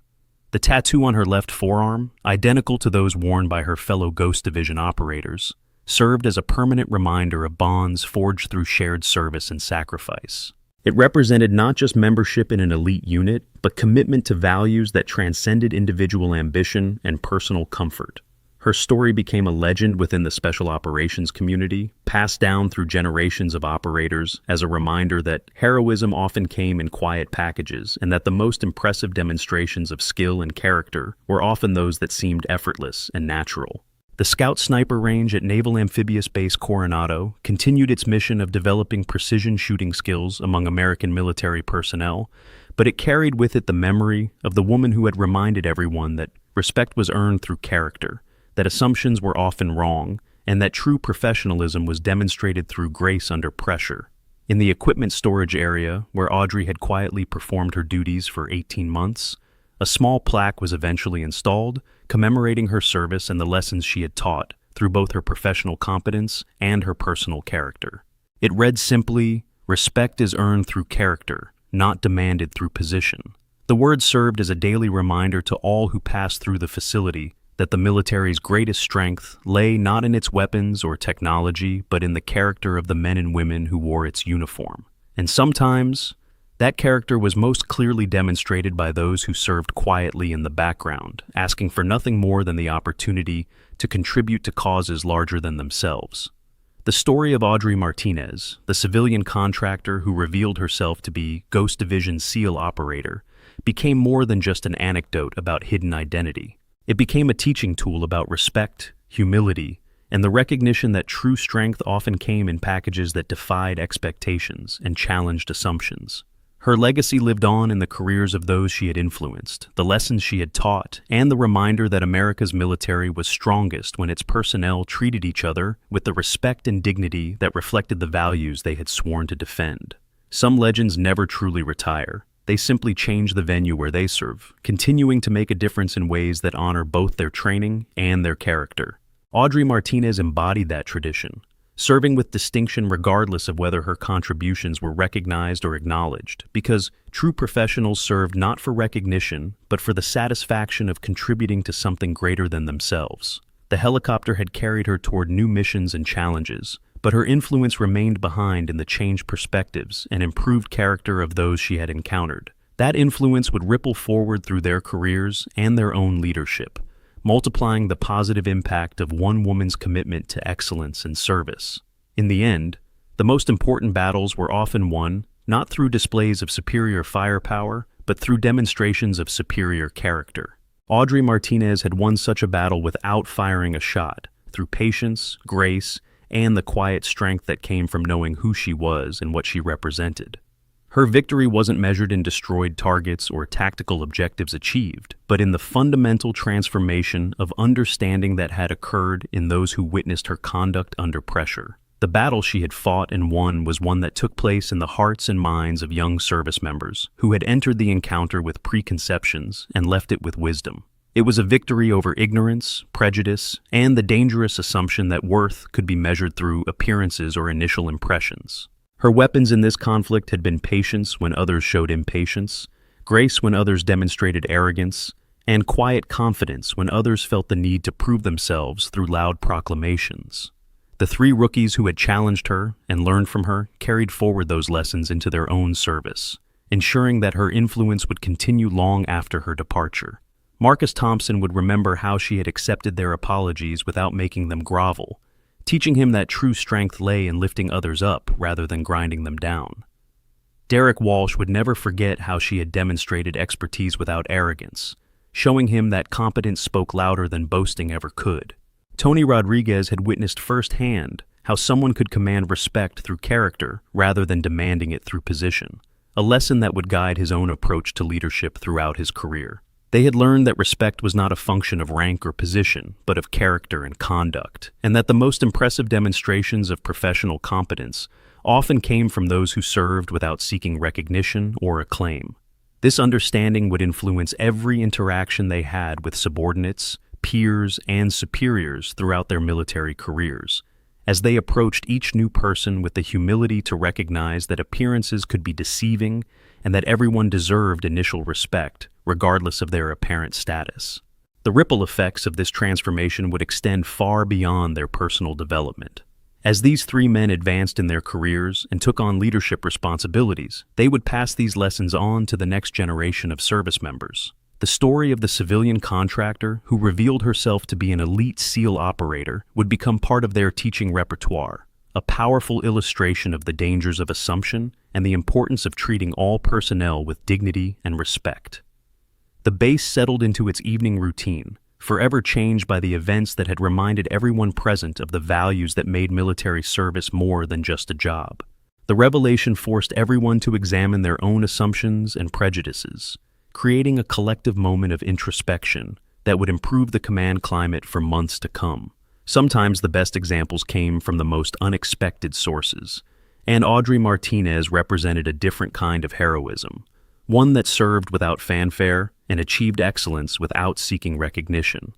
The tattoo on her left forearm, identical to those worn by her fellow Ghost Division operators, served as a permanent reminder of bonds forged through shared service and sacrifice. It represented not just membership in an elite unit, but commitment to values that transcended individual ambition and personal comfort. Her story became a legend within the special operations community, passed down through generations of operators as a reminder that heroism often came in quiet packages and that the most impressive demonstrations of skill and character were often those that seemed effortless and natural. The Scout Sniper Range at Naval Amphibious Base Coronado continued its mission of developing precision shooting skills among American military personnel, but it carried with it the memory of the woman who had reminded everyone that respect was earned through character, that assumptions were often wrong, and that true professionalism was demonstrated through grace under pressure. In the equipment storage area, where Audrey had quietly performed her duties for 18 months, a small plaque was eventually installed, commemorating her service and the lessons she had taught through both her professional competence and her personal character. It read simply, "Respect is earned through character, not demanded through position." The word served as a daily reminder to all who passed through the facility that the military's greatest strength lay not in its weapons or technology, but in the character of the men and women who wore its uniform. And sometimes, that character was most clearly demonstrated by those who served quietly in the background, asking for nothing more than the opportunity to contribute to causes larger than themselves. The story of Audrey Martinez, the civilian contractor who revealed herself to be Ghost Division SEAL operator, became more than just an anecdote about hidden identity. It became a teaching tool about respect, humility, and the recognition that true strength often came in packages that defied expectations and challenged assumptions. Her legacy lived on in the careers of those she had influenced, the lessons she had taught, and the reminder that America's military was strongest when its personnel treated each other with the respect and dignity that reflected the values they had sworn to defend. Some legends never truly retire. They simply change the venue where they serve, continuing to make a difference in ways that honor both their training and their character. Audrey Martinez embodied that tradition, serving with distinction regardless of whether her contributions were recognized or acknowledged, because true professionals served not for recognition, but for the satisfaction of contributing to something greater than themselves. The helicopter had carried her toward new missions and challenges, but her influence remained behind in the changed perspectives and improved character of those she had encountered. That influence would ripple forward through their careers and their own leadership, multiplying the positive impact of one woman's commitment to excellence and service. In the end, the most important battles were often won not through displays of superior firepower, but through demonstrations of superior character. Audrey Martinez had won such a battle without firing a shot, through patience, grace, and the quiet strength that came from knowing who she was and what she represented. Her victory wasn't measured in destroyed targets or tactical objectives achieved, but in the fundamental transformation of understanding that had occurred in those who witnessed her conduct under pressure. The battle she had fought and won was one that took place in the hearts and minds of young service members who had entered the encounter with preconceptions and left it with wisdom. It was a victory over ignorance, prejudice, and the dangerous assumption that worth could be measured through appearances or initial impressions. Her weapons in this conflict had been patience when others showed impatience, grace when others demonstrated arrogance, and quiet confidence when others felt the need to prove themselves through loud proclamations. The three rookies who had challenged her and learned from her carried forward those lessons into their own service, ensuring that her influence would continue long after her departure. Marcus Thompson would remember how she had accepted their apologies without making them grovel, teaching him that true strength lay in lifting others up rather than grinding them down. Derek Walsh would never forget how she had demonstrated expertise without arrogance, showing him that competence spoke louder than boasting ever could. Tony Rodriguez had witnessed firsthand how someone could command respect through character rather than demanding it through position, a lesson that would guide his own approach to leadership throughout his career. They had learned that respect was not a function of rank or position, but of character and conduct, and that the most impressive demonstrations of professional competence often came from those who served without seeking recognition or acclaim. This understanding would influence every interaction they had with subordinates, peers, and superiors throughout their military careers, as they approached each new person with the humility to recognize that appearances could be deceiving and that everyone deserved initial respect, regardless of their apparent status. The ripple effects of this transformation would extend far beyond their personal development. As these three men advanced in their careers and took on leadership responsibilities, they would pass these lessons on to the next generation of service members. The story of the civilian contractor who revealed herself to be an elite SEAL operator would become part of their teaching repertoire, a powerful illustration of the dangers of assumption and the importance of treating all personnel with dignity and respect. The base settled into its evening routine, forever changed by the events that had reminded everyone present of the values that made military service more than just a job. The revelation forced everyone to examine their own assumptions and prejudices, creating a collective moment of introspection that would improve the command climate for months to come. Sometimes the best examples came from the most unexpected sources, and Audrey Martinez represented a different kind of heroism, one that served without fanfare and achieved excellence without seeking recognition.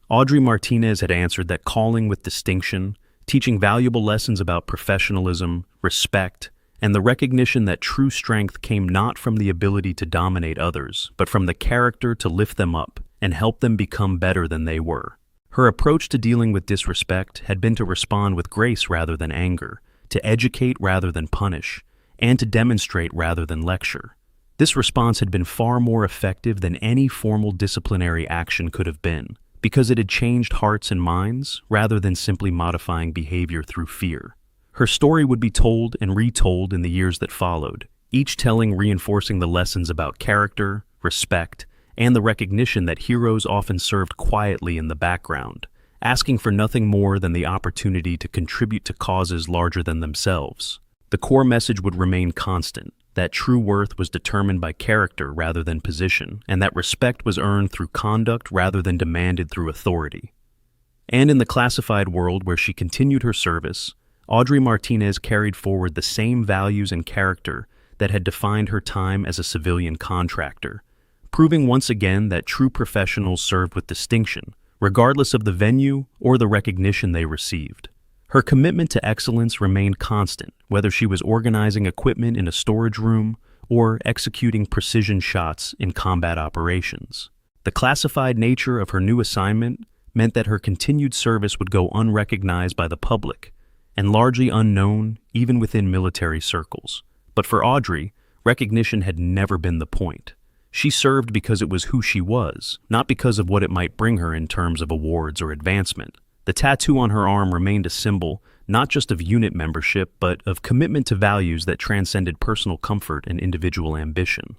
Audrey Martinez had answered that calling with distinction, teaching valuable lessons about professionalism, respect, and the recognition that true strength came not from the ability to dominate others, but from the character to lift them up and help them become better than they were. Her approach to dealing with disrespect had been to respond with grace rather than anger, to educate rather than punish, and to demonstrate rather than lecture. This response had been far more effective than any formal disciplinary action could have been, because it had changed hearts and minds rather than simply modifying behavior through fear. Her story would be told and retold in the years that followed, each telling reinforcing the lessons about character, respect, and the recognition that heroes often served quietly in the background, asking for nothing more than the opportunity to contribute to causes larger than themselves. The core message would remain constant, that true worth was determined by character rather than position, and that respect was earned through conduct rather than demanded through authority. And in the classified world where she continued her service, Audrey Martinez carried forward the same values and character that had defined her time as a civilian contractor, proving once again that true professionals served with distinction, regardless of the venue or the recognition they received. Her commitment to excellence remained constant, whether she was organizing equipment in a storage room or executing precision shots in combat operations. The classified nature of her new assignment meant that her continued service would go unrecognized by the public and largely unknown even within military circles. But for Audrey, recognition had never been the point. She served because it was who she was, not because of what it might bring her in terms of awards or advancement. The tattoo on her arm remained a symbol not just of unit membership, but of commitment to values that transcended personal comfort and individual ambition.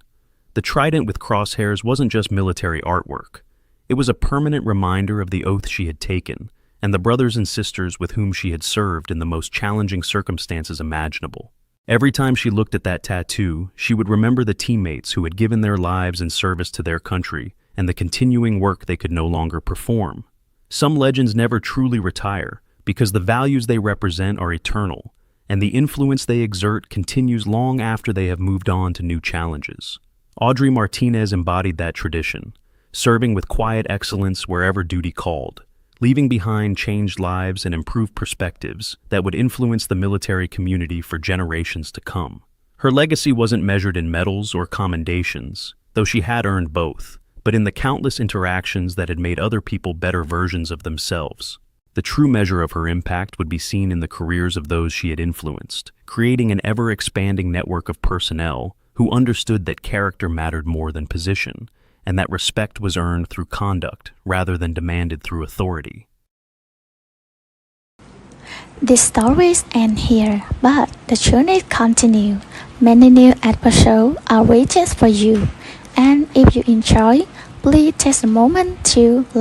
The trident with crosshairs wasn't just military artwork. It was a permanent reminder of the oath she had taken and the brothers and sisters with whom she had served in the most challenging circumstances imaginable. Every time she looked at that tattoo, she would remember the teammates who had given their lives in service to their country and the continuing work they could no longer perform. Some legends never truly retire because the values they represent are eternal, and the influence they exert continues long after they have moved on to new challenges. Audrey Martinez embodied that tradition, serving with quiet excellence wherever duty called, leaving behind changed lives and improved perspectives that would influence the military community for generations to come. Her legacy wasn't measured in medals or commendations, though she had earned both, but in the countless interactions that had made other people better versions of themselves. The true measure of her impact would be seen in the careers of those she had influenced, creating an ever-expanding network of personnel who understood that character mattered more than position, and that respect was earned through conduct rather than demanded through authority. The stories end here, but the journey continues. Many new episodes are waiting for you. And if you enjoy, please take a moment to like.